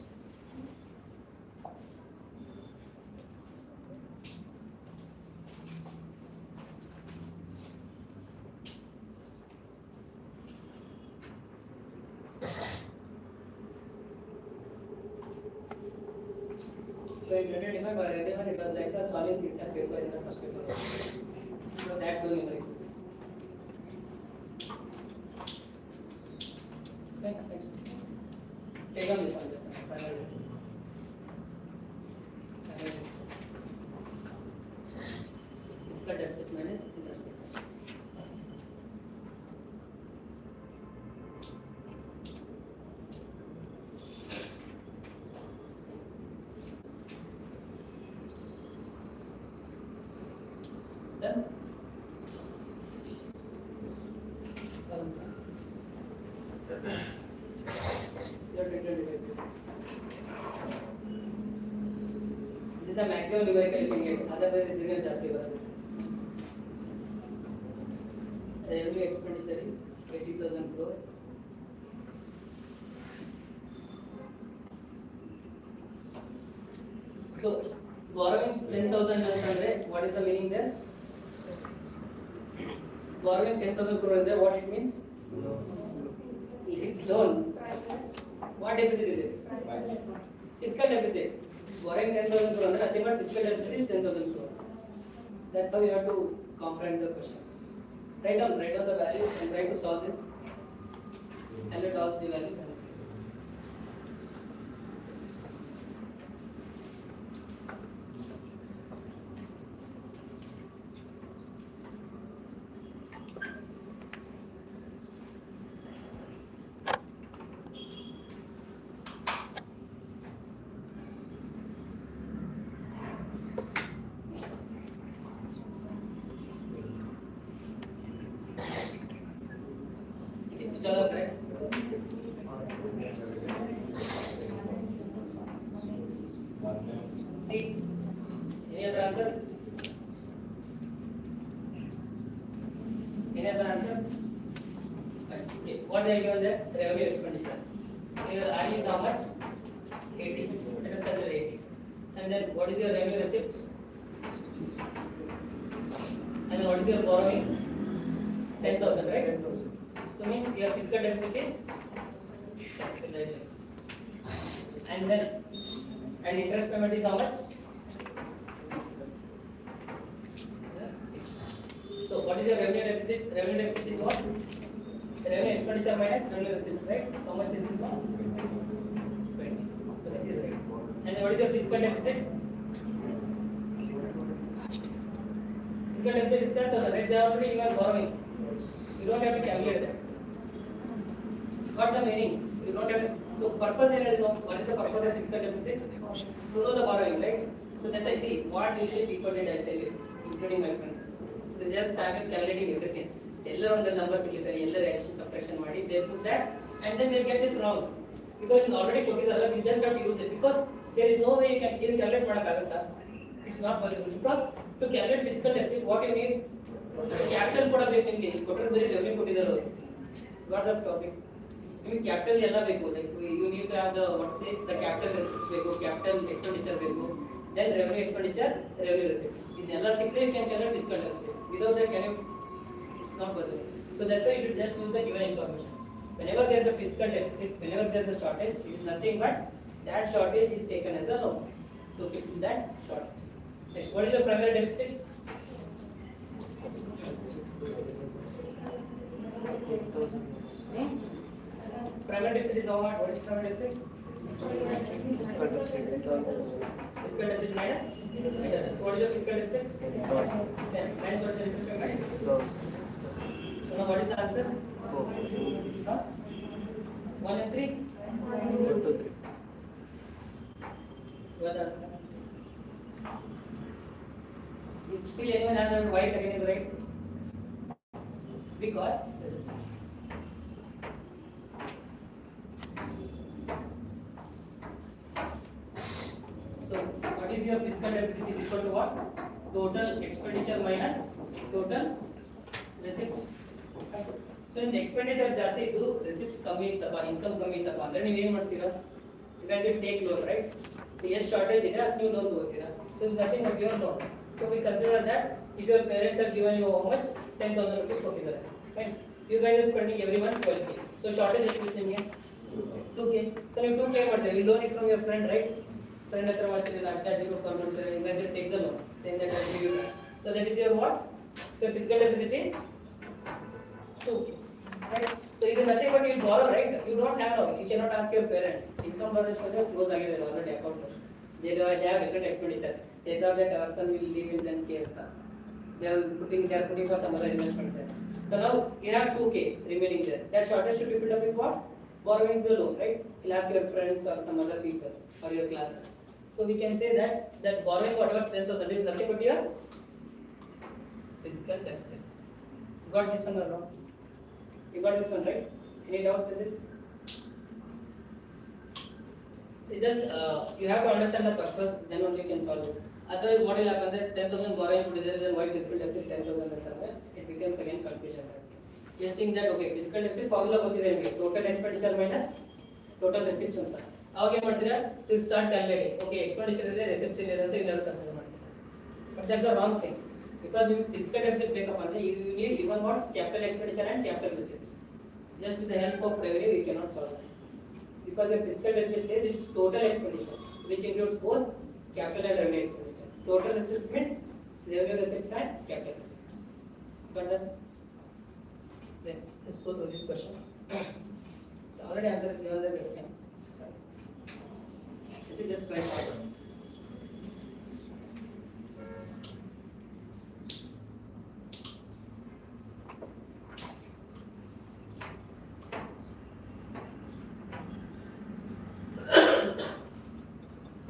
So in 2025 by everyone it was like the solid 6 and paper in the first paper. So that will be like this. Okay, next. Take on this one, this one. Final deficit. Fiscal deficit minus interest payment. This is the maximum numerical you can get. Otherwise, this is just revenue expenditure is 80,000 crore. So borrowings 10,000 crore. What is the meaning there? Borrowing 10,000 crore is there. What it means? It's loan. What deficit is it? Fiscal deficit. Borrowing 10,000 crore, nothing but fiscal deficit is 10,000 crore. That's how you have to comprehend the question. Write down the values and try to solve this. And let all the values. चलो correct. See, any other answers? Any other answers? Okay. What they given there? Revenue expenditure. Here I is how much? 80. Let us consider 80. And then what is your revenue receipts? And then what is your borrowing? 10,000, right? So means your fiscal deficit is, and then interest payment is how much? 6. So what is your revenue deficit? Revenue deficit is what? Revenue expenditure minus revenue receipts, right? How much is this one? 20. So this is right. And then what is your fiscal deficit? Fiscal deficit is 10,000, right? They are already given borrowing. You don't have to calculate that. Got the meaning? You don't have to. So purpose here is what is the purpose of fiscal deficit? To know the borrowing, right? So that's I see what usually people did, I tell you, including my friends. They just started calculating everything. So all the numbers will be addition, subtraction, they put that, and then they get this wrong because you already put it. You just have to use it because there is no way you can calculate what it's not possible because to calculate fiscal deficit, what you need. Capital ಕೂಡ ಬೇಕು ನಿಮಗೆ ಕೊಟ್ಟರೆ ಬರೀ revenue ಕೊಟ್ಟಿದ್ದಾರೆ got the topic ನಿಮಗೆ capital ಎಲ್ಲ ಬೇಕು like you need to have the what say the capital receipts ಬೇಕು ಕ್ಯಾಪಿಟಲ್ ಎಕ್ಸ್ಪೆಂಡಿಚರ್ ಬೇಕು then revenue expenditure revenue receipts ಇದೆಲ್ಲ ಸಿಕ್ಕರೆ you can calculate fiscal deficit without that can you it's not possible so that's why you should just use the given information whenever there is a fiscal deficit whenever there is a shortage it is nothing but that shortage is taken as a loan to fill that shortage. Next, what is the primary deficit? Primary deficit is how much? What is primary deficit? Fiscal deficit minus. So what is your fiscal deficit? 10. Minus what is your interest payment? So now what is the answer? 4. 1 and 3? 1, 2, 3. What is the answer? If still anyone has that, why second is right? Because so what is your fiscal deficit is equal to what? Total expenditure minus total receipts. So in the expenditure ಜಾಸ್ತಿ ಇದ್ದು receipts ಕಮ್ಮಿ ಇತ್ತಪ್ಪ income ಕಮ್ಮಿ ಇತ್ತಪ್ಪ ಅಂದ್ರೆ ನೀವು ಏನು ಮಾಡ್ತೀರಾ? You guys will take loan, right? So ಎಷ್ಟು shortage ಇದೆ ಅಷ್ಟು ನೀವು loan ತಗೋತೀರಾ. So it's nothing but your loan. So we consider that if your parents have given you how much 10,000 rupees ಕೊಟ್ಟಿದ್ದಾರೆ, right? You guys are spending every month 12k. So shortage ಎಷ್ಟು ಇತ್ತು ನಿಮಗೆ 2k. So ನೀವು 2k ಮಾಡ್ತೀರಾ, you loan it from your friend, right? Friend ಹತ್ರ ಮಾಡ್ತೀರಾ, ಚಾರ್ಜಿಗೆ ಕಾಲ್ ಮಾಡ್ತೀರಾ, you guys will take the loan saying that I will give you that. So that is your what? Your fiscal deficit is 2k, right? So it is nothing but you borrow, right? You don't have now, you cannot ask your parents income balance close ಆಗಿದೆ already account. They have different expenditure. They thought that our son will live in 10k. They are putting for some other investment there. So now you have 2k remaining there. That shortage should be filled up with what? Borrowing the loan, right? You'll ask your friends or some other people or your classmates. So we can say that borrowing whatever 10,000 is nothing but your fiscal deficit. Got this one or not? You got this one, right? Any doubts in this? See, just you have to understand the purpose, then only you can solve this. Otherwise, what will happen that 10,000 borrowing put there, then why fiscal deficit 10,000 it becomes again confusion. Just think that okay, fiscal deficit formula ಗೊತ್ತಿದೆ ನಿಮಗೆ, total expenditure minus total receipts ಅಂತ. ಅವಾಗ ಏನು ಮಾಡ್ತೀರಾ, to start calculating, okay, expenditure ಇದೆ, receipts ಇದೆ ಅಂತ ಇನ್ನೊಂದು ಕನ್ಸಿಡರ್ ಮಾಡ್ತೀರಾ. But that's a wrong thing, because ನಿಮಗೆ fiscal deficit ಬೇಕಪ್ಪ ಅಂದ್ರೆ you need even more capital expenditure and capital receipts. Just with the help of revenue you cannot solve that. Because your fiscal deficit says it's total expenditure, which includes both capital and revenue expenditure. Total receipt means revenue receipts and capital receipts. Got that? Then let's go through this question. The already answer is given there. This is just try hard.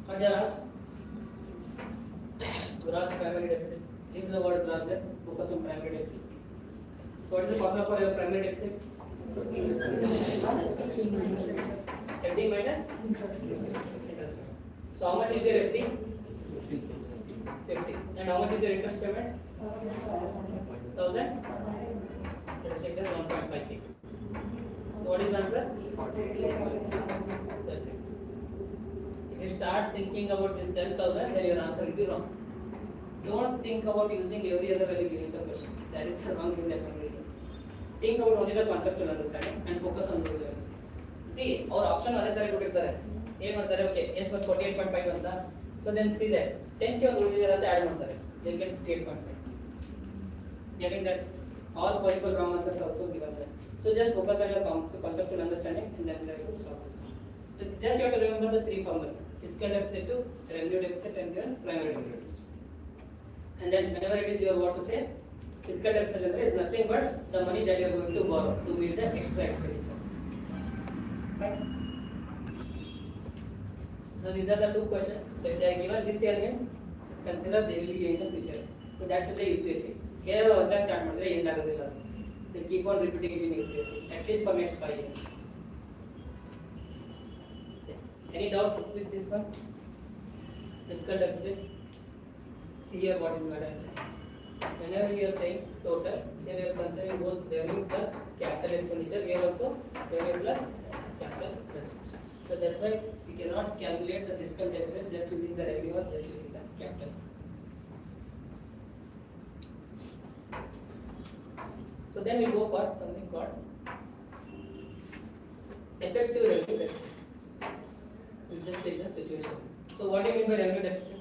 What they are asked? Gross primary deficit. Leave the word gross there. Focus on primary deficit. So what is the formula for your primary deficit? FD minus interest. So how much is your FD? 50. And how much is your interest payment? 1,000. Let us take that 1.5k. So what is the answer? That's it. If you start thinking about this 10,000, then your answer will be wrong. Don't think about using every other value given the question. That is the wrong thing that I'm doing. Think about only the conceptual understanding and focus on those values. See, our option other ತರ ಕೊಟ್ಟಿರ್ತಾರೆ. ಏನು ಮಾಡ್ತಾರೆ? Okay, ಎಷ್ಟು ಬಂತು 48.5 ಅಂತ. So then see that 10k ಒಂದು ಉಳಿದಿದೆ ಅಂತ ಆಡ್ ಮಾಡ್ತಾರೆ. They get 8.5. Getting that all possible wrong answers are also given there. So just focus on your conceptual understanding and then we have to solve this. So just you have to remember the three formulas: fiscal deficit to revenue deficit and your primary deficit. And then whenever it is your what to say, fiscal deficit is nothing but the money that you are going to borrow to meet the extra expenditure. Right? So these are the two questions. So if they are given this year means consider they will be given in the future. So that's the UPSC. Here was that start ಮಾಡಿದ್ರೆ end ಆಗೋದಿಲ್ಲ. They keep on repeating it in UPSC at least for next 5 years. Any doubt with this one? Fiscal deficit. See here what is my answer. Whenever you are saying total, here you are considering both revenue plus capital expenditure. Here also revenue plus capital receipts. So that's why we cannot calculate the fiscal deficit just using the revenue or just using the capital. So then we go for something called effective revenue deficit. We just take the situation. So what do you mean by revenue deficit?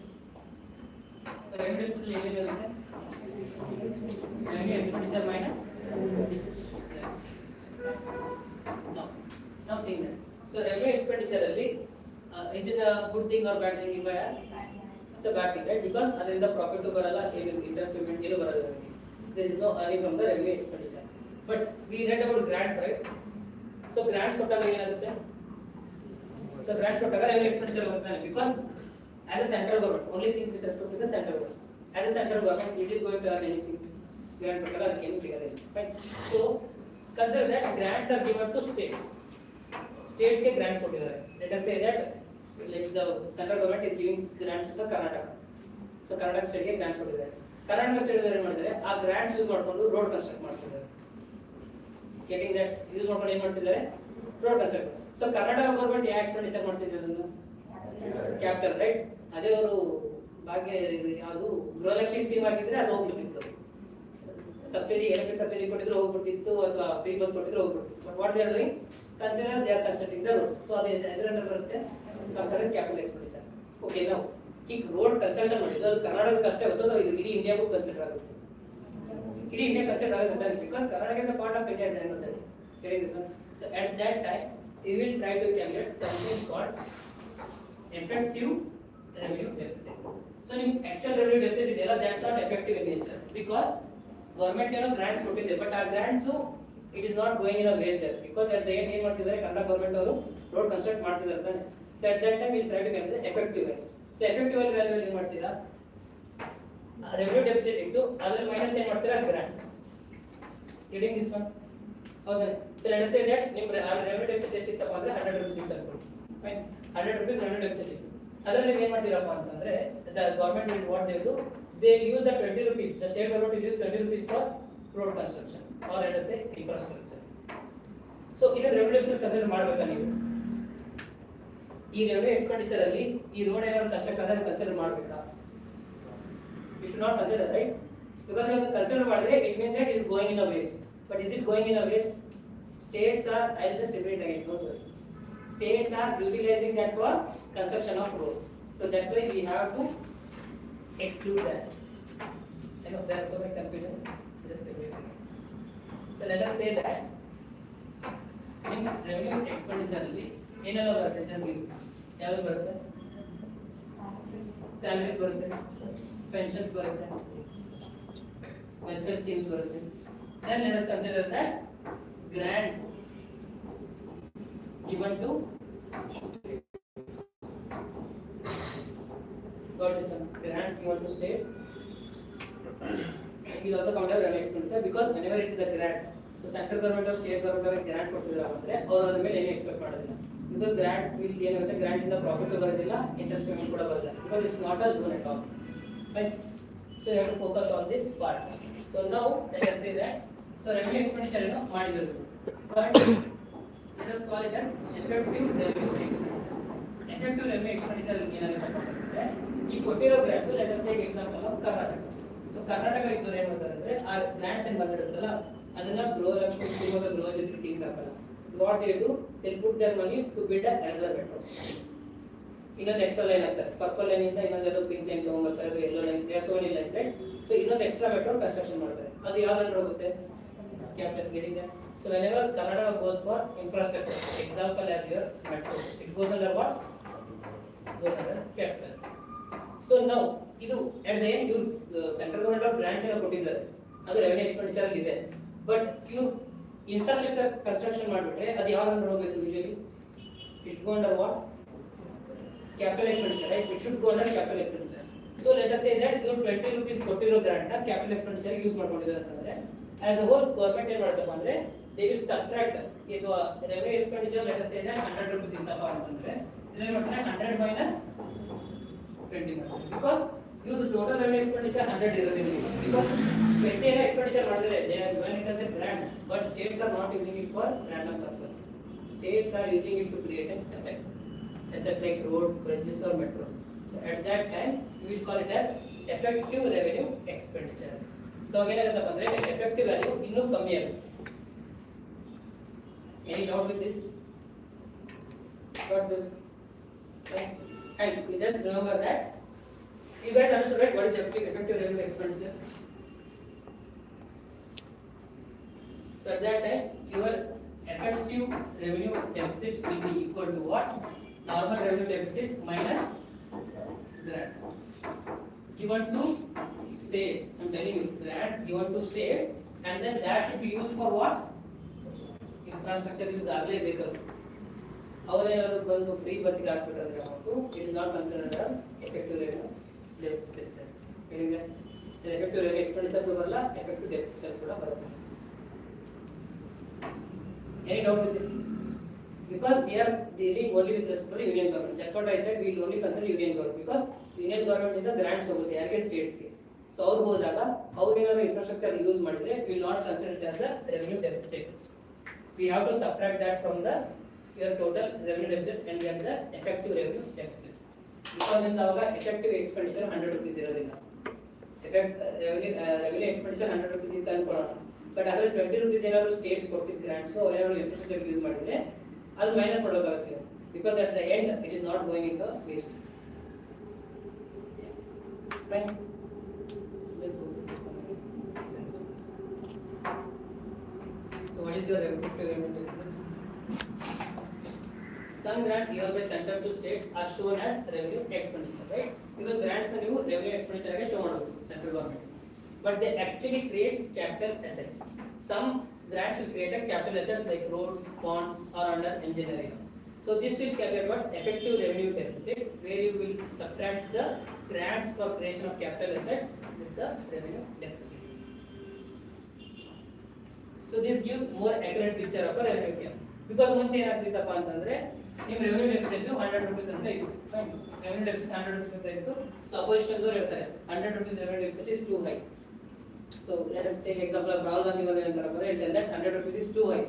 So revenue deficit is revenue expenditure minus. Now think that. So revenue expenditure really, is it a good thing or bad thing if I ask? It's a bad thing, right? Because there is the profit to barala, interest payment, there is no earning from the revenue expenditure. But we read about grants, right? So grants ಕೊಟ್ಟಾಗ ಏನಾಗುತ್ತೆ? So grants ಕೊಟ್ಟಾಗ revenue expenditure ಬರುತ್ತೆ because as a central government, only think with respect to the central government. As a central government, is it going to earn anything? Grants ಕೊಟ್ಟಾಗ ಅದಕ್ಕೇನು ಸಿಗೋದಿಲ್ಲ, right? So consider that grants are given to states. States ಗೆ grants ಕೊಟ್ಟಿದ್ದಾರೆ. Let us say that like the central government is giving grants to the Karnataka. So Karnataka state ಗೆ grants ಕೊಟ್ಟಿದ್ದಾರೆ. Karnataka state ಏನು ಮಾಡಿದ್ದಾರೆ? ಆ grants use ಮಾಡ್ಕೊಂಡು road construct ಮಾಡ್ತಿದ್ದಾರೆ. Getting that use ಮಾಡ್ಕೊಂಡು ಏನು ಮಾಡ್ತಿದ್ದಾರೆ? Road construct. So Karnataka government ಯಾವ ಎಕ್ಸ್ಪೆಂಡಿಚರ್ ಮಾಡ್ತಿದ್ದಾರೆ ಅದನ್ನು? Capital, right? ಅದೇ ಅವರು ಭಾಗ್ಯ ಯಾವುದು ಗೃಹಲಕ್ಷ್ಮಿ ಸ್ಕೀಮ್ ಆಗಿದ್ರೆ ಅದು ಹೋಗ್ಬಿಡ್ತಿತ್ತು. ಸಬ್ಸಿಡಿ ಎಲೆಕ್ಟ್ರಿಕ್ ಸಬ್ಸಿಡಿ ಕೊಟ್ಟಿದ್ರು ಹೋಗ್ಬಿಡ್ತಿತ್ತು ಅಥವಾ ಫ್ರೀ ಬಸ್ ಕೊಟ್ಟಿದ್ರು ಹೋಗ್ಬಿಡ್ತಿತ್ತು. But what they are doing? Consider they are constructing the roads. So ಅದು ಇದರ ಅಂಡರ್ ಬರುತ್ತೆ ಕನ್ಸಿಡರ್ ಕ್ಯಾಪಿಟಲ್ ಎಕ್ಸ್ಪೆಂಡಿಚರ್. ಓಕೆ, ನಾವು ಈಗ ರೋಡ್ ಕನ್ಸ್ಟ್ರಕ್ಷನ್ ಮಾಡಿದ್ದು ಅದು ಕರ್ನಾಟಕಕ್ಕೆ ಅಷ್ಟೇ ಗೊತ್ತೋ ಇದು ಇಡೀ ಇಂಡಿಯಾಗೂ ಕನ್ಸಿಡರ್ ಆಗುತ್ತೆ. ಇಡೀ ಇಂಡಿಯಾ ಕನ್ಸಿಡರ್ ಆಗುತ್ತೆ because Karnataka is a part of India ಅಂತ ಅನ್ನೋದು. Getting this one. So at that time we will try to calculate something called effective revenue deficit. So in actual revenue deficit ಇದೆಲ್ಲ that's not effective in nature because government ಏನೋ grants ಕೊಟ್ಟಿದೆ but ಆ grants it is not going in a waste there because at the end ಏನು ಮಾಡ್ತಿದ್ದಾರೆ Kannada government ಅವರು road construct ಮಾಡ್ತಿದ್ದಾರೆ ತಾನೆ. So at that time we will try to calculate effective value. So effective value ಏನು ಮಾಡ್ತೀರಾ? revenue deficit into ಅದರ minus ಏನು ಮಾಡ್ತೀರಾ? grants. Getting this one? ಹೌದಾ? So let us say that ನಿಮ್ಮ revenue deficit ಎಷ್ಟಿತ್ತಪ್ಪ ಅಂದ್ರೆ 100 rupees ಇತ್ತು ಅನ್ಕೊಳ್ಳಿ. Fine. 100 rupees revenue deficit ಇತ್ತು. ಅದರಲ್ಲಿ ಏನು ಮಾಡ್ತೀರಪ್ಪ ಅಂತಂದ್ರೆ the government will what they do, they will use the 20 rupees, the state government will use 20 rupees for road construction or let us say infrastructure. So ಇದು revenue deficit consider ಮಾಡಬೇಕಾ ನೀವು? ಈ revenue expenditure ಅಲ್ಲಿ ಈ road ಏನಾದ್ರು ಕಷ್ಟಕ್ಕಾದ್ರೆ consider ಮಾಡಬೇಕಾ? You should not consider, right? Because if you consider ಮಾಡಿದ್ರೆ it means that it is going in a waste. But is it going in a waste? States are, I'll just repeat again, don't worry. States are utilizing that for construction of roads. So that's why we have to exclude that. I know there are so many confusions. Just repeat again. So let us say that in revenue expenditure ಅಲ್ಲಿ ಏನೆಲ್ಲ ಬರುತ್ತೆ? Just give. ಯಾವುದು ಬರುತ್ತೆ? Salaries ಬರುತ್ತೆ, pensions ಬರುತ್ತೆ, welfare schemes ಬರುತ್ತೆ. Then let us consider that grants given to grants given to states. It will also come under revenue expenditure because whenever it is a grant, so central government or state government ಅವರು grant ಕೊಡ್ತಿದ್ದಾರೆ ಅಂದ್ರೆ ಅವರು ಅದರ ಮೇಲೆ ಏನು expect ಮಾಡೋದಿಲ್ಲ. Because grant will ಏನಾಗುತ್ತೆ, grant ಇಂದ ಪ್ರಾಫಿಟ್ ಬರೋದಿಲ್ಲ, ಇಂಟ್ರೆಸ್ಟ್ ಪೇಮೆಂಟ್ ಕೂಡ ಬರೋದಿಲ್ಲ. Because it's not a loan at all. Right? So you have to focus on this part. So now let us say that so revenue expenditure ಏನು ಮಾಡಿದ್ರು, but let us call it as effective revenue expenditure. Effective revenue expenditure ಏನಾಗುತ್ತೆ ಅಂತಂದ್ರೆ ಈ ಕೊಟ್ಟಿರೋ grants, let us take example of Karnataka. So Karnataka ಇದ್ದವರು ಏನು ಮಾಡ್ತಾರೆ ಅಂದ್ರೆ ಆ ಗ್ರಾಂಟ್ಸ್ ಏನು ಬಂದಿರುತ್ತಲ್ಲ ಅದನ್ನ ಗೃಹಲಕ್ಷ್ಮಿ ಸ್ಕೀಮ್ ಅಥವಾ ಗೃಹ ಜ್ಯೋತಿ ಸ್ಕೀಮ್ ಹಾಕಲ್ಲ. What they do, they put their money to build another metro. ಇನ್ನೊಂದು ಎಕ್ಸ್ಟ್ರಾ ಲೈನ್ ಆಗ್ತದೆ, ಪರ್ಪಲ್ ಲೈನ್ ಇಂದ ಇನ್ನೊಂದು ಪಿಂಕ್ ಲೈನ್ ತಗೊಂಡ್ಬರ್ತಾರೆ, yellow line, they are so many lines, right? So ಇನ್ನೊಂದು ಎಕ್ಸ್ಟ್ರಾ ಮೆಟ್ರೋ ಕನ್ಸ್ಟ್ರಕ್ಷನ್ ಮಾಡ್ತಾರೆ. ಅದು ಯಾವ ಅಂಡರ್ ಹೋಗುತ್ತೆ? Capital getting that. So whenever Karnataka goes for infrastructure, example as your metro, it goes under what? Goes under capital. So now ಇದು at the end you central government of grants ಏನೋ ಕೊಟ್ಟಿದ್ದಾರೆ, ಅದು revenue expenditure ಅಲ್ಲಿ ಇದೆ. But you infrastructure construction ಮಾಡಿಬಿಟ್ರೆ ಅದು ಯಾವ under ಹೋಗಬೇಕು? Usually it should go under what? Capital expenditure, right? It should go under capital expenditure. So let us say that you 20 rupees ಕೊಟ್ಟಿರೋ ಗ್ರಾಂಟ್ ನ ಕ್ಯಾಪಿಟಲ್ ಎಕ್ಸ್ಪೆಂಡಿಚರ್ ಯೂಸ್ ಮಾಡ್ಕೊಂಡಿದ್ದಾರೆ ಅಂತಂದ್ರೆ as a whole government ಏನು ಮಾಡುತ್ತಪ್ಪ ಅಂದ್ರೆ they will subtract ಇದು revenue expenditure, let us say that 100 rupees ಇತ್ತಪ್ಪ ಅಂತಂದ್ರೆ ಇದನ್ನ ಮಾಡ್ತಾರೆ 100 minus 20 ಮಾಡ್ತಾರೆ. Because you total revenue expenditure 100 ಇರೋದಿಲ್ಲ, because 20 ಏನೋ ಎಕ್ಸ್ಪೆಂಡಿಚರ್ ಮಾಡಿದ್ರೆ they are given it as a grants, but states are not using it for random purpose. States are using it to create an asset like roads, bridges or metros. So at that time we will call it as effective revenue expenditure. So again ಏನಂತಪ್ಪ ಅಂದ್ರೆ effective value ಇನ್ನೂ ಕಮ್ಮಿ ಆಗುತ್ತೆ. Any doubt with this? Got this? Okay. And you just remember that you guys understood, right? What is effective revenue expenditure? So at that time your effective revenue deficit will be equal to what? Normal revenue deficit minus grants given to states. I'm telling you, grants given to states, and then that should be used for what? Infrastructure use ಆಗಲೇಬೇಕು. ಅವರೇನಾದ್ರು ಬಂದು free ಬಸ್ಸಿಗೆ ಹಾಕ್ಬಿಟ್ರೆ it is not considered an effective revenue deficit. ಹೇಳಿದ್ರೆ effective revenue expenditure ಬರಲ್ಲ, effective deficit ಕೂಡ ಬರುತ್ತೆ. Any doubt with this? Because we are dealing only with respect to the union government. That's what I said. We will only consider union government because union government ಇಂದ grants ಹೋಗುತ್ತೆ ಯಾರಿಗೆ? ಸ್ಟೇಟ್ಸ್ಗೆ. So ಅವ್ರು ಹೋದಾಗ ಅವ್ರು ಏನಾದ್ರು infrastructure use ಮಾಡಿದ್ರೆ we will not consider it as a revenue deficit. We have to subtract that from the your total revenue deficit and we have the effective revenue deficit. Because in the effective expenditure 100 rupees ಇರೋದಿಲ್ಲ. Revenue expenditure 100 rupees ಅಂತ ಅನ್ಕೊಳ್ಳೋಣ. But ಅದ್ರ 20 rupees ಏನಾದ್ರು state ಕೊಟ್ಟಿದ್ದ grants ಅವ್ರು ಏನಾದ್ರು infrastructure use ಮಾಡಿದ್ರೆ ಅದು minus ಮಾಡೋಕ್ಕಾಗುತ್ತೆ. Because at the end it is not going into waste. Fine. Let's go with this one. So what is your effective revenue deficit? Some grants given by center to states are shown as revenue expenditure, right? Because grants are new revenue expenditure ಆಗಿ show ಮಾಡಬಹುದು central government. But they actually create capital assets. Some grants will create a capital assets like roads, ponds or under engineering. So this will calculate what effective revenue deficit, where you will subtract the grants for creation of capital assets with the revenue deficit. So this gives more accurate picture of a revenue. Because ಮುಂಚೆ ಏನಾಗ್ತಿತ್ತಪ್ಪ ಅಂತಂದ್ರೆ ನಿಮ್ಮ revenue deficit 100 rupees ಅಂತ ಇತ್ತು. Fine, revenue deficit 100 rupees ಅಂತ ಇತ್ತು. So opposition ದವರು ಹೇಳ್ತಾರೆ 100 rupees revenue deficit is two high. So let us take example of Rahul Gandhi ಬಂದ್ರೆ ಅಂತ ಹೇಳ್ತಾರೆ, it tell that 100 rupees is too high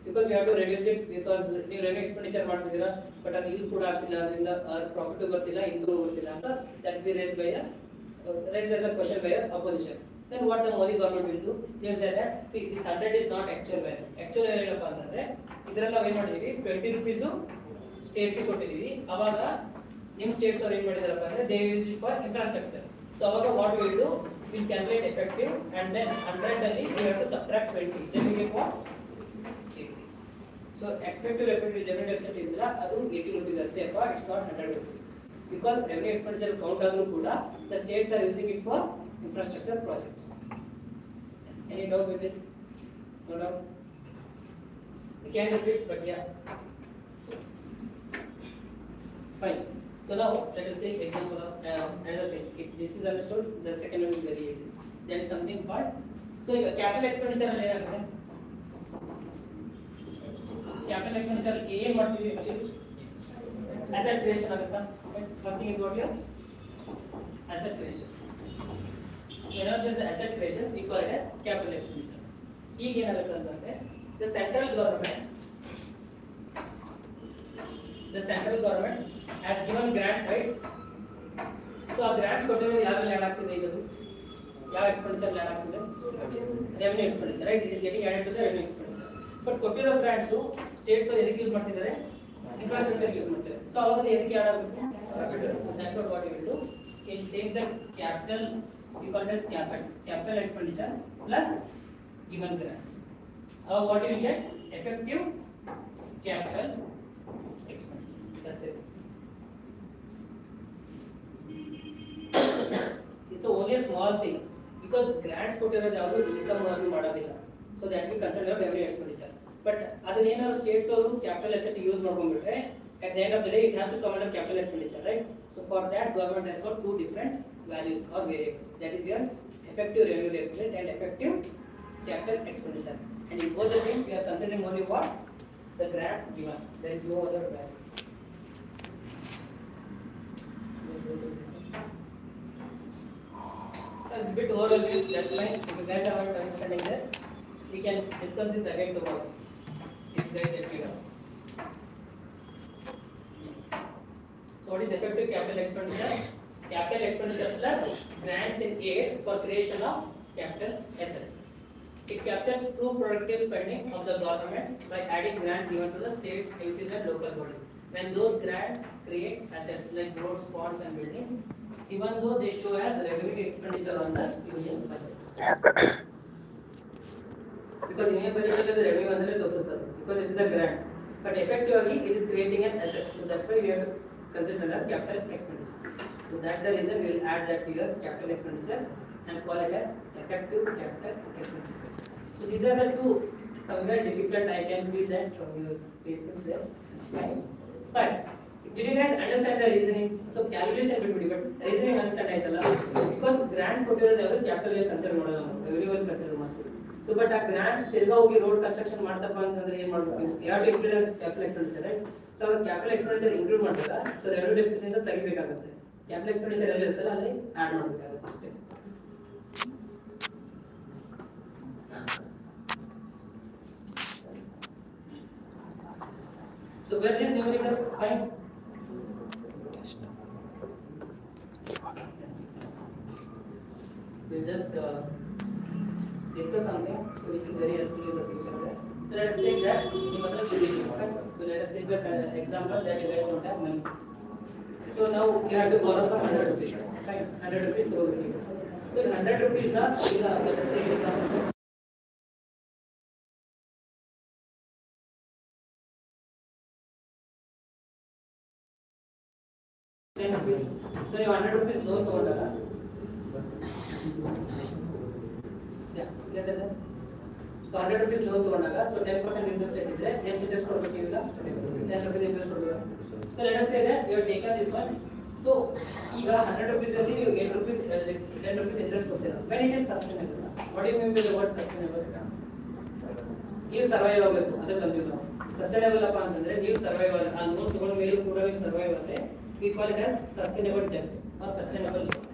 because we have to reduce it because ನೀವು revenue expenditure ಮಾಡ್ತಿದ್ದೀರಾ but ಅದು use ಕೂಡ ಆಗ್ತಿಲ್ಲ, ಅದರಿಂದ profit ಬರ್ತಿಲ್ಲ, ಇನ್ಕಮ್ ಬರ್ತಿಲ್ಲ ಅಂತ that be raised by raised as a question by opposition. Then what the Modi government will do? They will say that see this 100 is not actual value. Actual value ಏನಪ್ಪ ಅಂತಂದ್ರೆ ಇದರಲ್ಲಿ ನಾವು ಏನು ಮಾಡಿದೀವಿ 20 rupees States ಕೊಟ್ಟಿದೀವಿ. ಅವಾಗ ನಿಮ್ಮ States ಅವರು ಏನು ಮಾಡಿದಾರಪ್ಪ ಅಂದ್ರೆ they use it for infrastructure. So ಅವಾಗ what we will do, we will calculate effective and then 100 ಅಲ್ಲಿ we have to subtract 20. Then we get what? 80. So effective revenue deficit is ಅದು 80 rupees ಅಷ್ಟೇ ಅಪ್ಪ, it's not 100 rupees. Because revenue expenditure count ಆದ್ರೂ ಕೂಡ the states are using it for infrastructure projects. Any doubt with this? No doubt? You can repeat, but yeah. Fine. So now let us take example of another thing. If this is understood, the second one is very easy. There is something called, so capital expenditure ಅಲ್ಲಿ ಏನಾಗುತ್ತೆ? Capital expenditure ಏನು ಮಾಡ್ತೀವಿ actually? Asset creation ಆಗುತ್ತಾ? First thing is what here? Asset creation. Whenever there is asset creation, we call it as capital expenditure. ಈಗ ಏನಾಗುತ್ತೆ ಅಂತಂದ್ರೆ the central government has given grants, right? So ಆ grants ಕೊಟ್ಟಿರೋ ಯಾವ್ದ್ರಲ್ಲಿ add ಆಗ್ತಿದೆ ಇದು? ಯಾವ ಎಕ್ಸ್ಪೆಂಡಿಚರ್ ಆಡ್ ಆಗ್ತಿದೆ? Revenue expenditure, right? It is getting added to the revenue expenditure. But ಕೊಟ್ಟಿರೋ grants ಸ್ಟೇಟ್ಸ್ ಎದಕ್ಕೆ ಯೂಸ್ ಮಾಡ್ತಿದ್ದಾರೆ? ಇನ್ಫ್ರಾಸ್ಟ್ರಕ್ಚರ್ ಯೂಸ್ ಮಾಡ್ತಾರೆ. ಸೊ ಅವಾಗ ಎದಕ್ಕೆ ಆಡ್ ಆಗುತ್ತೆ? That's what we will do. It take the capital, we call it as capex, capital expenditure plus given grants. What you will get? Effective capital expenditure. That's it. It's only a small thing because grants ಕೊಟ್ಟಿರೋದು ಯಾವುದು income ಅನ್ನು ಮಾಡೋದಿಲ್ಲ. So that we consider revenue expenditure. But ಅದನ್ನ ಏನಾದ್ರು states ಅವರು capital asset use ಮಾಡ್ಕೊಂಡ್ಬಿಟ್ರೆ at the end of the day it has to come under capital expenditure, right? So for that government has got two different values or variables. That is your effective revenue deficit and effective capital expenditure. And in both the things we are considering only what? The grants given. There is no other value. It's a bit overview, that's fine. If you guys are not understanding that, we can discuss this again tomorrow. If you guys let me know. So what is effective capital expenditure? Capital expenditure plus grants in aid for creation of capital assets. It captures true productive spending of the government by adding grants given to the states, MPs and local bodies. When those grants create assets like roads, ponds and buildings, even though they show as revenue expenditure on the union budget. Because union budget is the revenue under because it is a grant. But effectively it is creating an asset. So that's why we have to consider the capital expenditure. So that's the reason we will add that to your capital expenditure and call it as effective capital expenditure. So these are the two somewhere difficult. I can feel that from your faces there. It's fine. But did you guys understand the reasoning? So calculation will be, but reasoning understand ಆಯ್ತಲ್ಲ? Because grants ಕೊಟ್ಟಿರೋದು ಯಾವುದು capital ಅಲ್ಲಿ consider ಮಾಡೋಲ್ಲ, revenue ಅಲ್ಲಿ consider ಮಾಡ್ತೀವಿ. So but ಆ grants ತಿರ್ಗಾ ಹೋಗಿ ರೋಡ್ ಕನ್ಸ್ಟ್ರಕ್ಷನ್ ಮಾಡ್ತಪ್ಪ ಅಂತಂದ್ರೆ ಏನು ಮಾಡಬೇಕು? You have to include capital expenditure, right? So capital expenditure include ಮಾಡಿದಾಗ so revenue deficit ಇಂದ ತೆಗಿಬೇಕಾಗುತ್ತೆ. Capital expenditure ಎಲ್ಲಿ ಇರುತ್ತಲ್ಲ ಅಲ್ಲಿ ಆಡ್ ಮಾಡಬೇಕಾಗುತ್ತೆ ಅಷ್ಟೇ. So where these numericals fine? We just discuss something so which is very helpful in the future. So let us take that. So let us take the example that you guys don't have money. So now you have to borrow some 100 rupees. Right? 100 rupees to receive. So 100 rupees let us take example. So you 100 rupees loan ತಗೊಂಡಾಗ so 100 rupees loan ತಗೊಂಡಾಗ so 10% interest rate ಇದ್ರೆ ಎಷ್ಟು interest ಕೊಡಬೇಕು ಈಗ 10 rupees interest ಕೊಡಬೇಕು. So let us say that you have taken this one. So ಈಗ 100 rupees ಅಲ್ಲಿ ನೀವು 8 rupees 10 rupees interest ಕೊಡ್ತೀರಾ. When it is sustainable. What do you mean by the word sustainable? ನೀವು ಸರ್ವೈವ್ ಆಗಬೇಕು ಅದಕ್ಕೆ ಅಂತೀವಿ ನಾವು. ಸಸ್ಟೈನಬಲ್ ಅಪ್ಪ ಅಂತಂದ್ರೆ ನೀವು ಸರ್ವೈವಲ್ ಆ ಲೋನ್ ತಗೊಂಡ ಮೇಲೂ ಕೂಡ ನೀವು ಸರ್ವೈವ್ ಅಂದ್ರೆ we call it as sustainable debt or sustainable loan.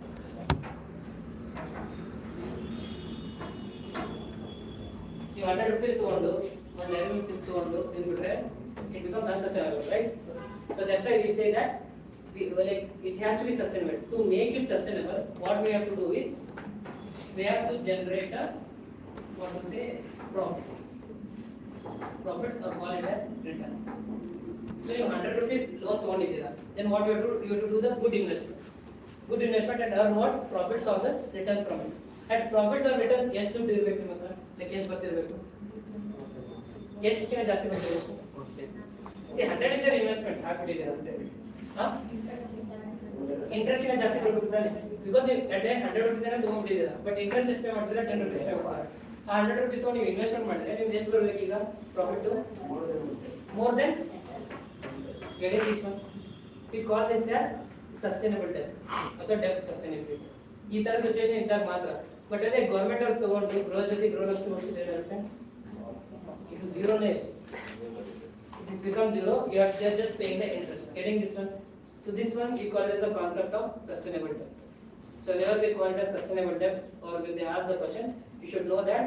ನೀವು 100 rupees ತಗೊಂಡು ಒಂದು ಲೆಮನ್ ಸಿಪ್ ತಗೊಂಡು ತಿಂದ್ಬಿಟ್ರೆ it becomes unsustainable, right? So that's why we say that like it has to be sustainable. To make it sustainable, what we have to do is we have to generate a what to say profits. Profits or call it as returns. So you 100 rupees loan ತಗೊಂಡಿದ್ದೀರಾ, then what you have to do? You have to do the good investment. Good investment and earn what? Profits or the returns from it. At profits or returns ಎಷ್ಟು ದುಡ್ಡು ಇರಬೇಕು ನಿಮ್ಮ ಹತ್ರ? like ಎಷ್ಟು ಬರ್ತಿರಬೇಕು? ಎಷ್ಟಕ್ಕಿಂತ ಜಾಸ್ತಿ ಬರ್ತಿರಬೇಕು? See 100 is an investment ಹಾಕ್ಬಿಟ್ಟಿದ್ದೀರಾ ಅಂತ ಹೇಳಿ. Interest ಗಿಂತ ಜಾಸ್ತಿ ಕೊಡ್ಬೇಕು ತಾನೆ? ಬಿಕಾಸ್ ನೀವು at the end 100 rupees ಅನ್ನ ತಗೊಂಡ್ಬಿಟ್ಟಿದ್ದೀರಾ, ಬಟ್ ಇಂಟ್ರೆಸ್ಟ್ ಎಷ್ಟು ಪೇ ಮಾಡ್ತೀರಾ? 10 rupees ಪೇ ಮಾಡ್ತೀರಾ. ಆ 100 rupees ತಗೊಂಡು ನೀವು ಇನ್ವೆಸ್ಟ್ಮೆಂಟ್ ಮಾಡಿದ್ರೆ ನಿಮ್ಗೆ ಎಷ್ಟು ಬರಬೇಕು ಈಗ profit? more than getting this one. We call this as sustainable debt ಅಥವಾ debt sustainability. ಈ ತರ ಸಿಚುವೇಶನ್ ಇದ್ದಾಗ ಮಾತ್ರ. ಬಟ್ ಅದೇ ಗವರ್ನಮೆಂಟ್ ಅವ್ರು ತಗೊಂಡು ಗ್ರೋತ್ ಜೊತೆ ಗ್ರೋತ್ ನೋಡ್ಸಿದ್ರೆ ಏನಾಗುತ್ತೆ? ಇದು ಝೀರೋನೇ ಇದೆ. This becomes zero. You are just paying the interest. Getting this one. So this one we call it as a concept of sustainable debt. So whenever they call it as sustainable debt or when they ask the question, you should know that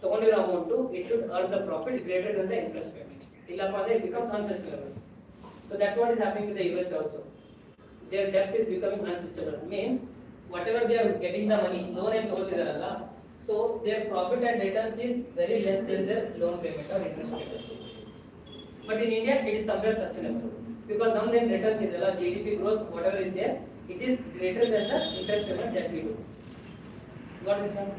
ತಗೊಂಡಿರೋ amount it should earn the profit greater than the interest payment. ಇಲ್ಲಪ್ಪ ಅಂದ್ರೆ it becomes unsustainable. So that's what is happening with the US also. Their debt is becoming unsustainable. Means whatever they are getting the money, loan and ತಗೋತಿದಾರಲ್ಲ, so their profit and returns is very less than their loan payment or interest payments. But in India, it is somewhere sustainable because now then returns is the GDP growth, whatever is there, it is greater than the interest payment that we do. Got this one?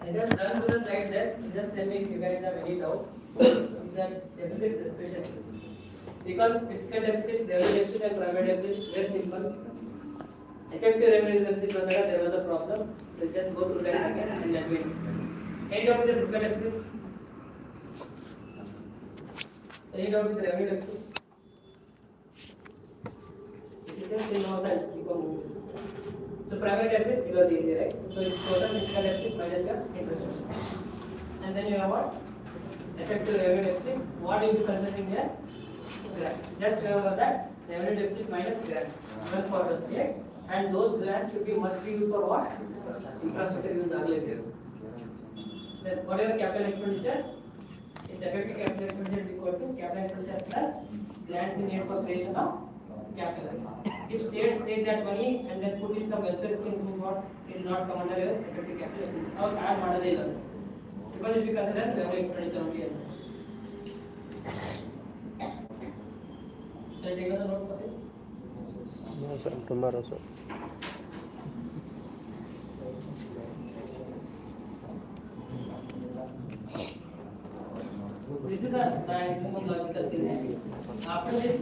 I just run through the slides there. Just tell me if you guys have any doubt. That deficits especially because fiscal deficit, revenue deficit, and private deficit very simple. Effective revenue deficit there was a problem. So just go through that again and let me. Any doubt with the fiscal deficit? So any doubt with the revenue deficit? If you just say no, I'll keep on moving. So private deficit, it was easy, right? So it's total fiscal deficit minus your interest deficit. And then you have what? Effective revenue deficit. What you will be considering here? Grants. Just remember that revenue deficit minus grants. One for the state, and those grants should be must be used for what? Infrastructure use agile. Then whatever capital expenditure, its effective capital expenditure is equal to capital expenditure plus grants in need for creation of capital. If states take that money and then put in some welfare schemes, means what? It will not come under your effective capital expenditure. Now add ಮಾಡದೇ ಇಲ್ಲ because it becomes as revenue expenditure only as. Shall I take the notes for this? No sir, tomorrow sir. This is the maximum logical thing. After this,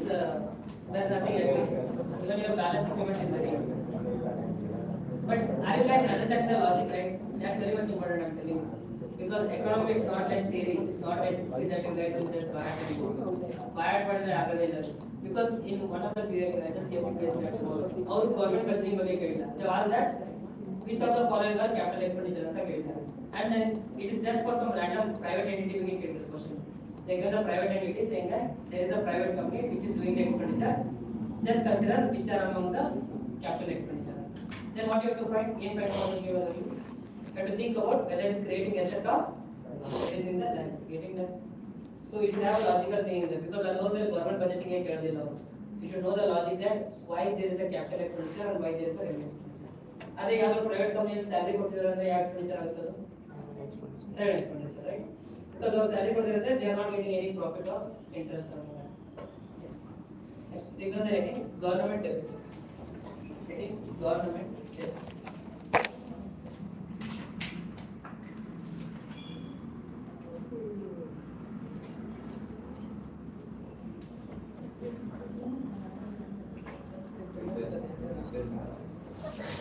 there's nothing else. Even your balance payment is nothing. But are you guys understanding the logic, right? That's very much important, I'm telling you. Because economics is not like theory. It's not like history that you guys will just buy it and go. Buy it, but the other way. Because in one of the periods, I just came to place that small. Our government budgeting ಬಗ್ಗೆ ಕೇಳಿಲ್ಲ. They asked that which of the following are capital expenditure ಅಂತ ಕೇಳಿದ್ದಾರೆ. And then it is just for some random private entity ಬಗ್ಗೆ ಕೇಳಿದ question. They got a private entity saying that there is a private company which is doing the expenditure. Just consider which are among the capital expenditure. Then what you have to find in fact what you have to think about whether it is creating asset or it is in the land getting that. So you should have a logical thing in there because alone the government budgeting ಏನು ಕೇಳೋದಿಲ್ಲ ಅವರು. You should know the logic that why there is a capital expenditure and why there is a revenue expenditure. ಅದೇ ಯಾವ್ದೋ private ಕಂಪನಿಯಲ್ಲಿ salary ಕೊಡ್ತಿದ್ದಾರೆ ಅಂದ್ರೆ ಯಾವ expenditure ಆಗುತ್ತೆ ಅದು? Revenue expenditure, right? Because our salary ಕೊಡ್ತಿರುತ್ತೆ, they are not getting any profit or interest on that. Next, take the heading government deficits. Heading government deficits.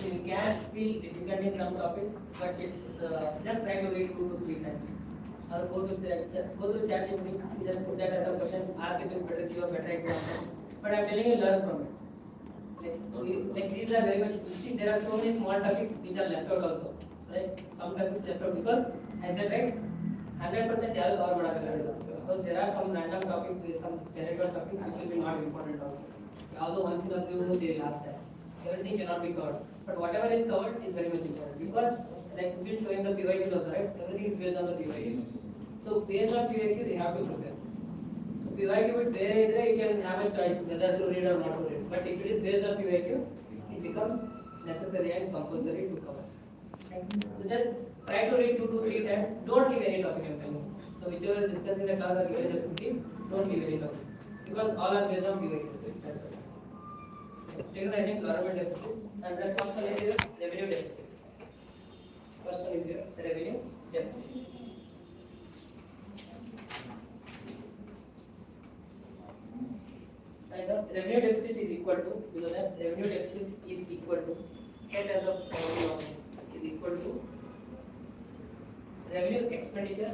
You can feel difficult in some topics, but it's just try to read 2 to 3 times. Or go to ChatGPT, just put that as a question, ask it to better give a better example. But I'm telling you, learn from it. Like these are very much. You see, there are so many small topics which are left out also. Right? Some topics left out because I said right, 100% ಯಾರು cover ಮಾಡೋಕ್ಕಾಗಲ್ಲ because there are some random topics with some theoretical topics which will be not important also. Although once in a blue moon they will ask that. Everything cannot be covered, but whatever is covered is very much important because like we've been showing the PYQs also, right? Everything is based on the PYQ. So based on PYQ, you have to prepare. So PYQ with there you can have a choice whether to read or not to read. But if it is based on PYQ, it becomes necessary and compulsory to cover. Okay? So just try to read 2 to 3 times. Don't give any topic I'm telling you. So whichever is discussed in the class or given in the PPT, don't give any topic because all are based on PYQ. Take the heading government deficits and the first one is your revenue deficit. First one is your revenue deficit. And the revenue deficit is equal to, because that revenue deficit is equal to, get as a is equal to revenue expenditure.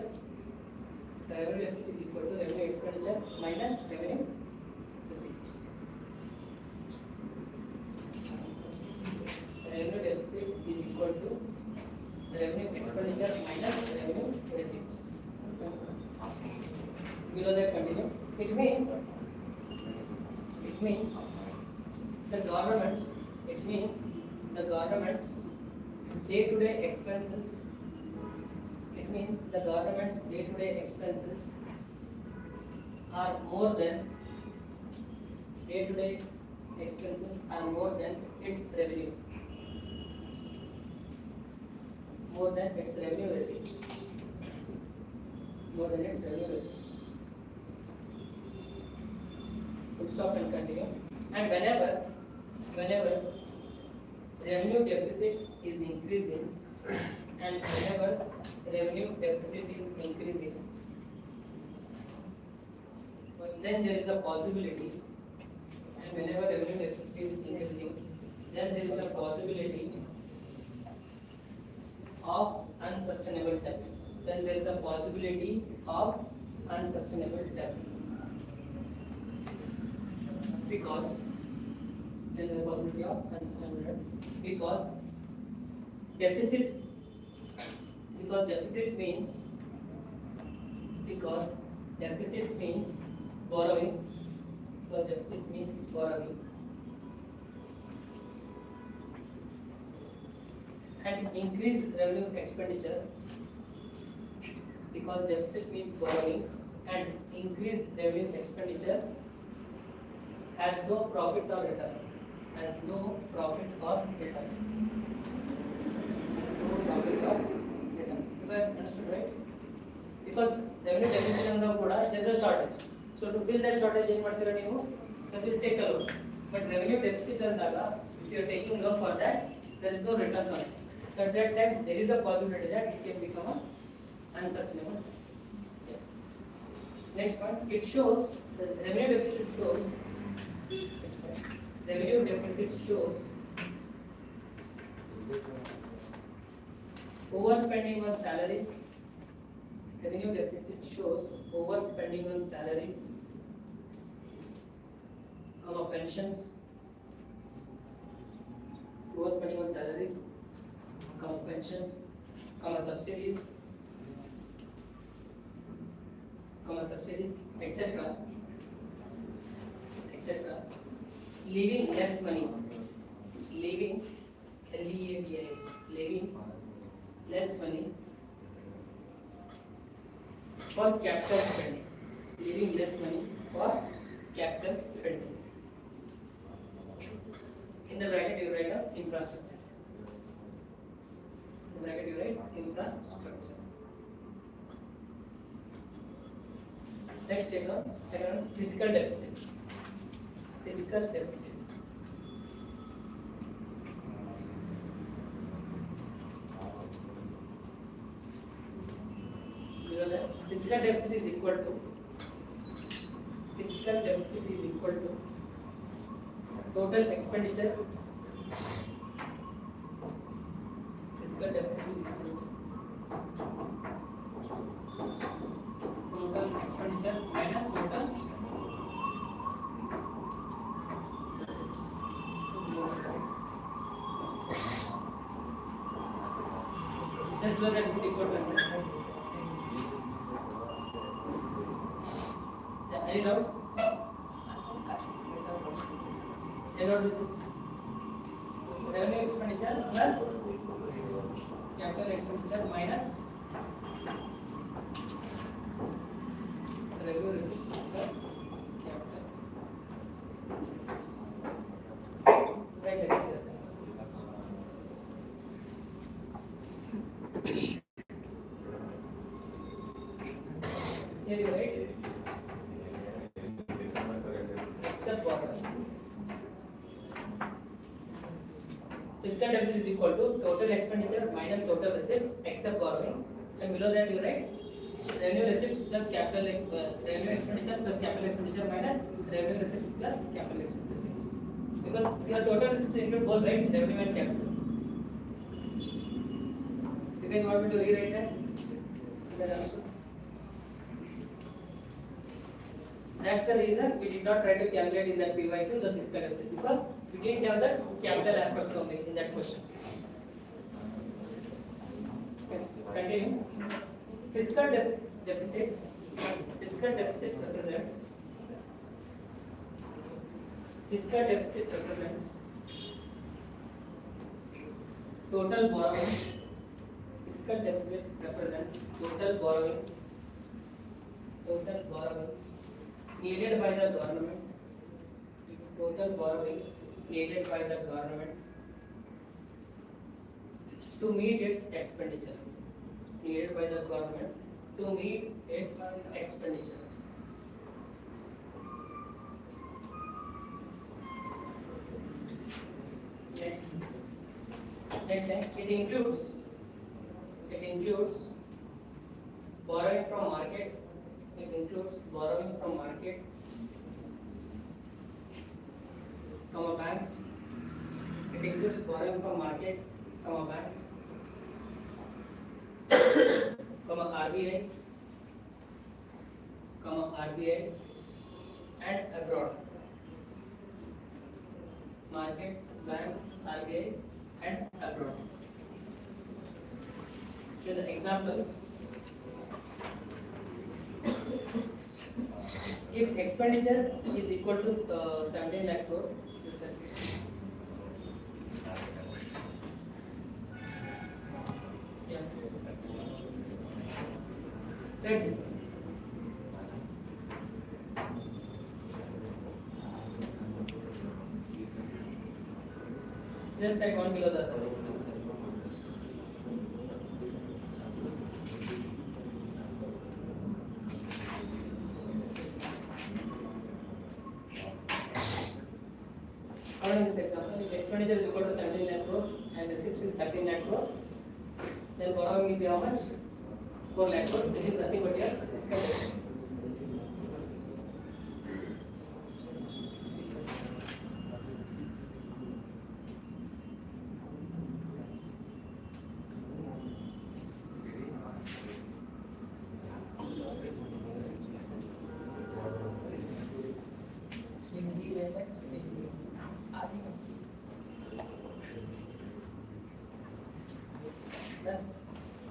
The revenue deficit is equal to revenue expenditure minus revenue receipts. The revenue deficit is equal to the revenue expenditure minus revenue receipts. Below that continue. It means the government's day-to-day expenses. It means the government's day-to-day expenses are more than day-to-day expenses are more than its revenue. More than its revenue receipts. More than its revenue receipts. We'll stop and continue. And whenever revenue deficit is increasing, and whenever revenue deficit is increasing, then there is a possibility, and whenever revenue deficit is increasing, then there is a possibility of unsustainable debt. Then there is a possibility of unsustainable debt. Because then there is a possibility of unsustainable debt. Because deficit means borrowing. Because deficit means borrowing. And increased revenue expenditure, because deficit means borrowing and increased revenue expenditure has no profit or returns. Has no profit or returns. Has no profit or returns. You guys understood, right? Because revenue deficit andra kuda there is a shortage. So to fill that shortage ಏನು ಮಾಡ್ತೀರಾ ನೀವು? Because you take a loan. But revenue deficit ಅಂದಾಗ if you are taking loan for that, there is no returns on it. So at that time, there is a possibility that it can become unsustainable. Yeah. Next point, it shows the revenue deficit shows overspending on salaries. Revenue deficit shows overspending on salaries, pensions. Overspending on salaries, pensions, subsidies, etc. Leaving less money, leaving less money for capital spending, leaving less money for capital spending. In the bracket you write infrastructure. In the bracket you write infrastructure. Next take on second one, fiscal deficit. Fiscal deficit. Fiscal deficit is equal to total expenditure. Fiscal deficit is equal to total expenditure minus total. Just below that put equal to 100. Yeah, any doubts? Any doubts with this? Revenue expenditure plus capital expenditure minus revenue receipts plus capital receipts. Right, yes. Here you write except borrowing. Fiscal deficit is equal to total expenditure minus total receipts except borrowing, and below that you write revenue receipts plus revenue expenditure plus capital expenditure minus revenue receipts plus capital receipts. Because your total receipts include both, right? Revenue and capital. You guys want me to rewrite that? That's the reason we did not try to calculate in that PY2 the fiscal deficit, because we didn't have the capital aspects only in that question. Okay, continue. Fiscal deficit. Fiscal deficit represents. Fiscal deficit represents total borrowing. Fiscal deficit represents total borrowing. Total borrowing needed by the government. Total borrowing needed by the government to meet its expenditure. Needed by the government to meet its expenditure. Next line. It includes borrowing from market. It includes borrowing from market, banks. It includes borrowing from market, banks, RBI, and abroad. Markets, banks, RBI, and abroad. So the example. If expenditure is equal to 17 lakh crore, yeah, take this one. Just take one below the other. In this example, if expenditure is equal to 17 lakh crore and receipts is 13 lakh crore, then borrowing will be how much? 4 lakh crore. This is nothing but your fiscal deficit.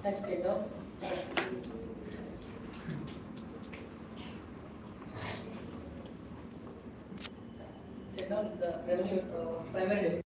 Next take down. Take down the revenue primary deficit.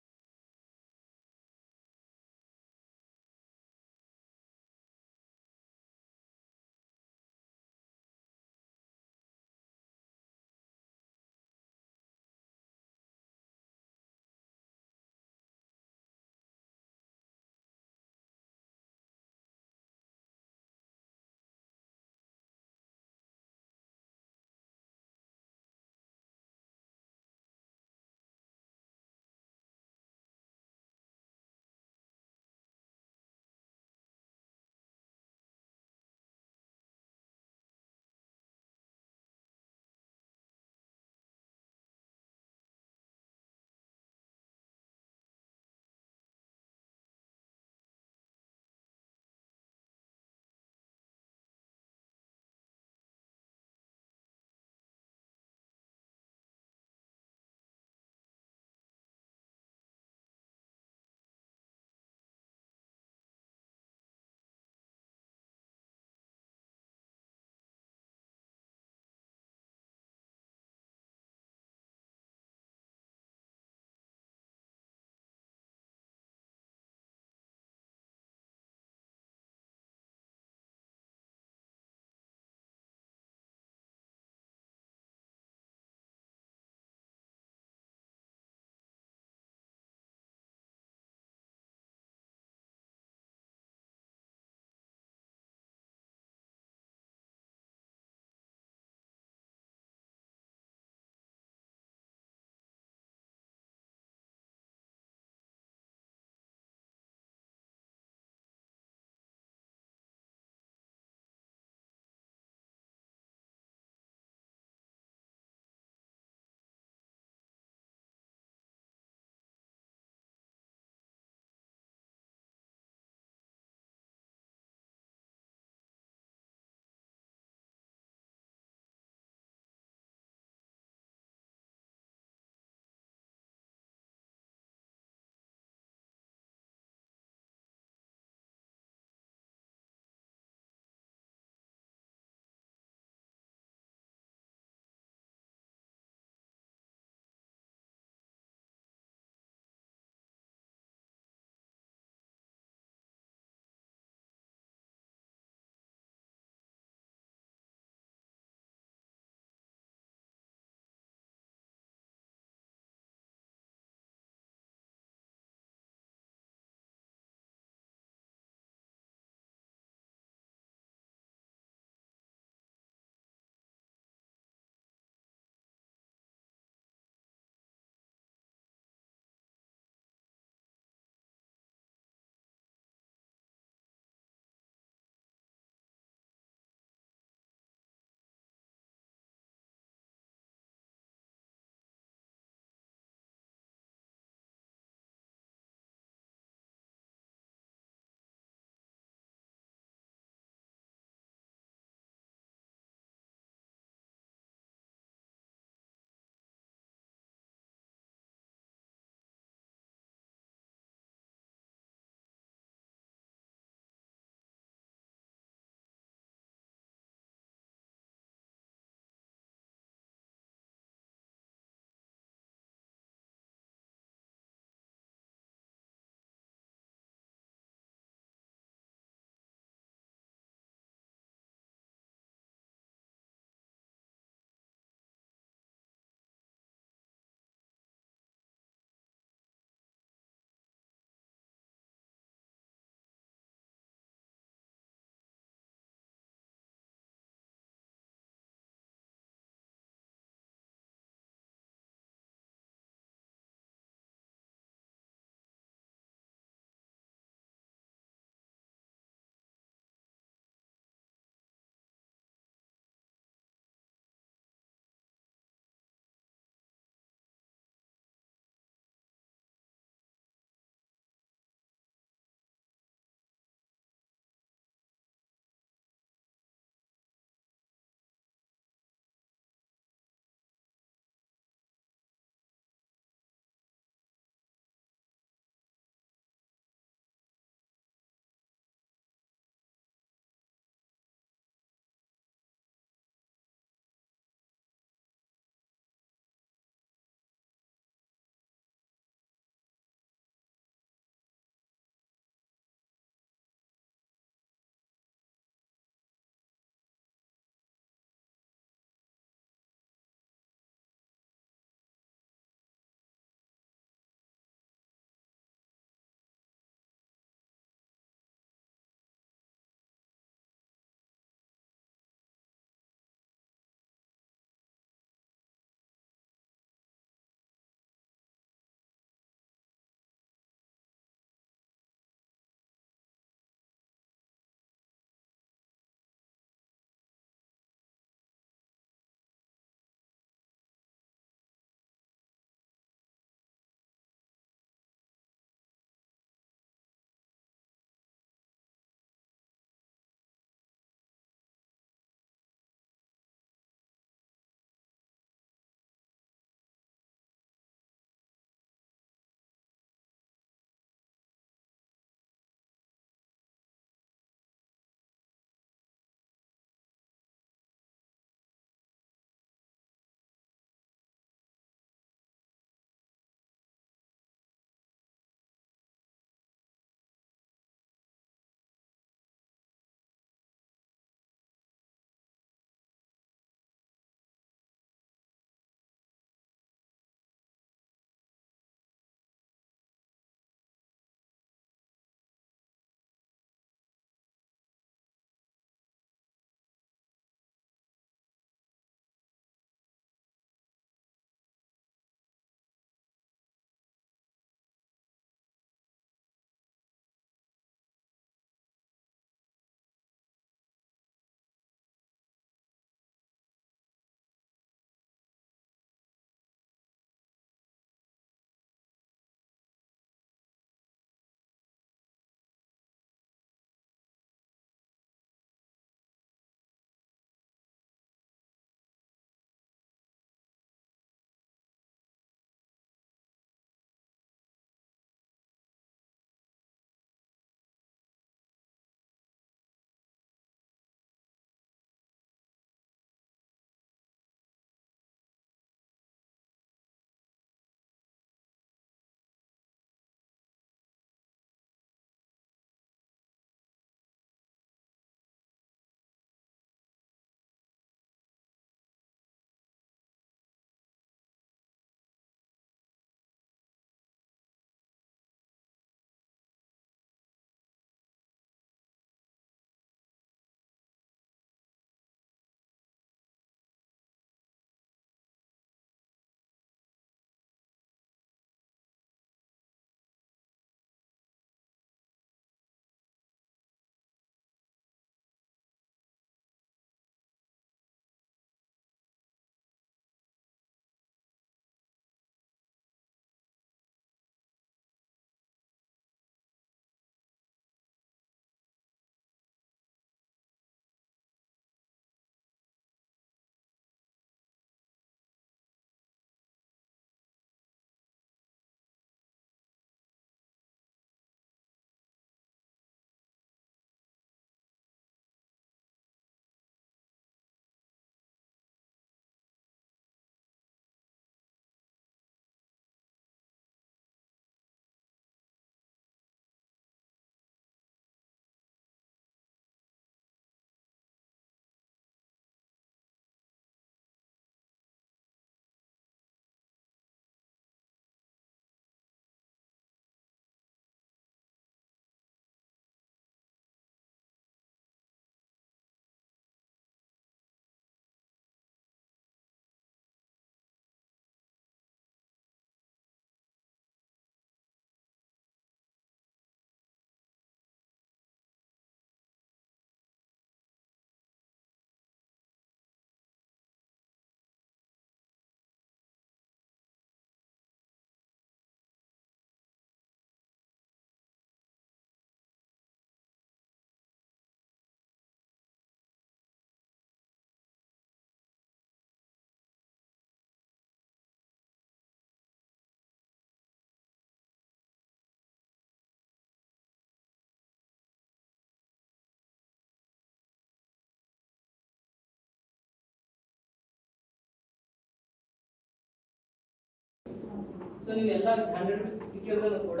So ನೀವೆಲ್ಲ 100 rupees ಸಿಕ್ಕಿರೋದನ್ನು ಕೂಡ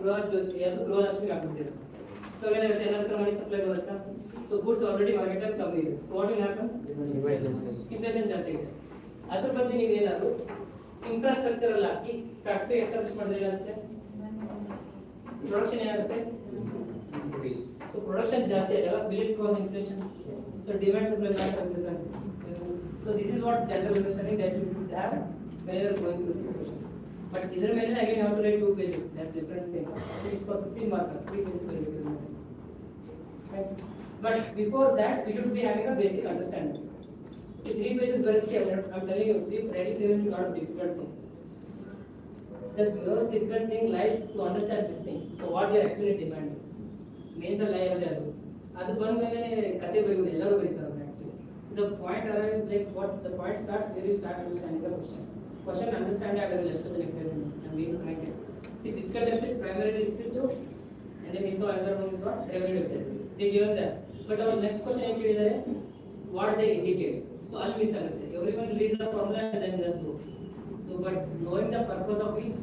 ಗೃಹಲಕ್ಷ್ಮಿಗೆ ಹಾಕ್ಬಿಟ್ಟಿದ್ದೀರಿ. So ಏನಾಗುತ್ತೆ, ಎಲ್ಲರ ಹತ್ರ ಮನಿ supply ಬರುತ್ತಾ? So goods already ಮಾರ್ಕೆಟಲ್ಲಿ ಕಮ್ಮಿ ಇದೆ. So what will happen? Inflation ಜಾಸ್ತಿ ಇದೆ. ಅದ್ರ ಬಗ್ಗೆ ನೀವೇನಾದ್ರು ಇನ್ಫ್ರಾಸ್ಟ್ರಕ್ಚರ್ ಅಲ್ಲಿ ಹಾಕಿ ಫ್ಯಾಕ್ಟ್ರಿ ಎಸ್ಟಾಬ್ಲಿಷ್ ಮಾಡಿದ್ರೆ ಏನಾಗುತ್ತೆ? ಪ್ರೊಡಕ್ಷನ್ ಏನಾಗುತ್ತೆ? ಸೊ ಪ್ರೊಡಕ್ಷನ್ ಜಾಸ್ತಿ ಆದಾಗ will it cause inflation? So demand supply factor. So this is what general understanding that you should have when you are going through this question. But idhar mele again you have to write 2 pages. That's different thing. It's for 15 mark. 3 pages will be given. Right? But before that we should be having a basic understanding. See, 3 pages very clear. I'm telling you, writing 3 pages is not a difficult thing. The most difficult thing lies to understand this thing. So what you are actually demanding. Means a lie ಅದು ಅದು ಬಂದ್ಮೇಲೆ ಕತೆ ಬರೆಯುವುದು ಎಲ್ಲರೂ ಬರೀತಾರೆ actually. The point arise like what the point starts very start understanding the question understand ಆಗೋದಿಲ್ಲ ಎಷ್ಟು ಜನ I mean connected. See physical deficit primary deficit and then is another one is what revenue deficit. They given that. But ಅವ್ರು next question ಏನು ಕೇಳಿದ್ದಾರೆ, what they indicate. So ಅಲ್ಲಿ miss ಆಗುತ್ತೆ. Everyone read the formula and then just do. So but knowing the purpose of it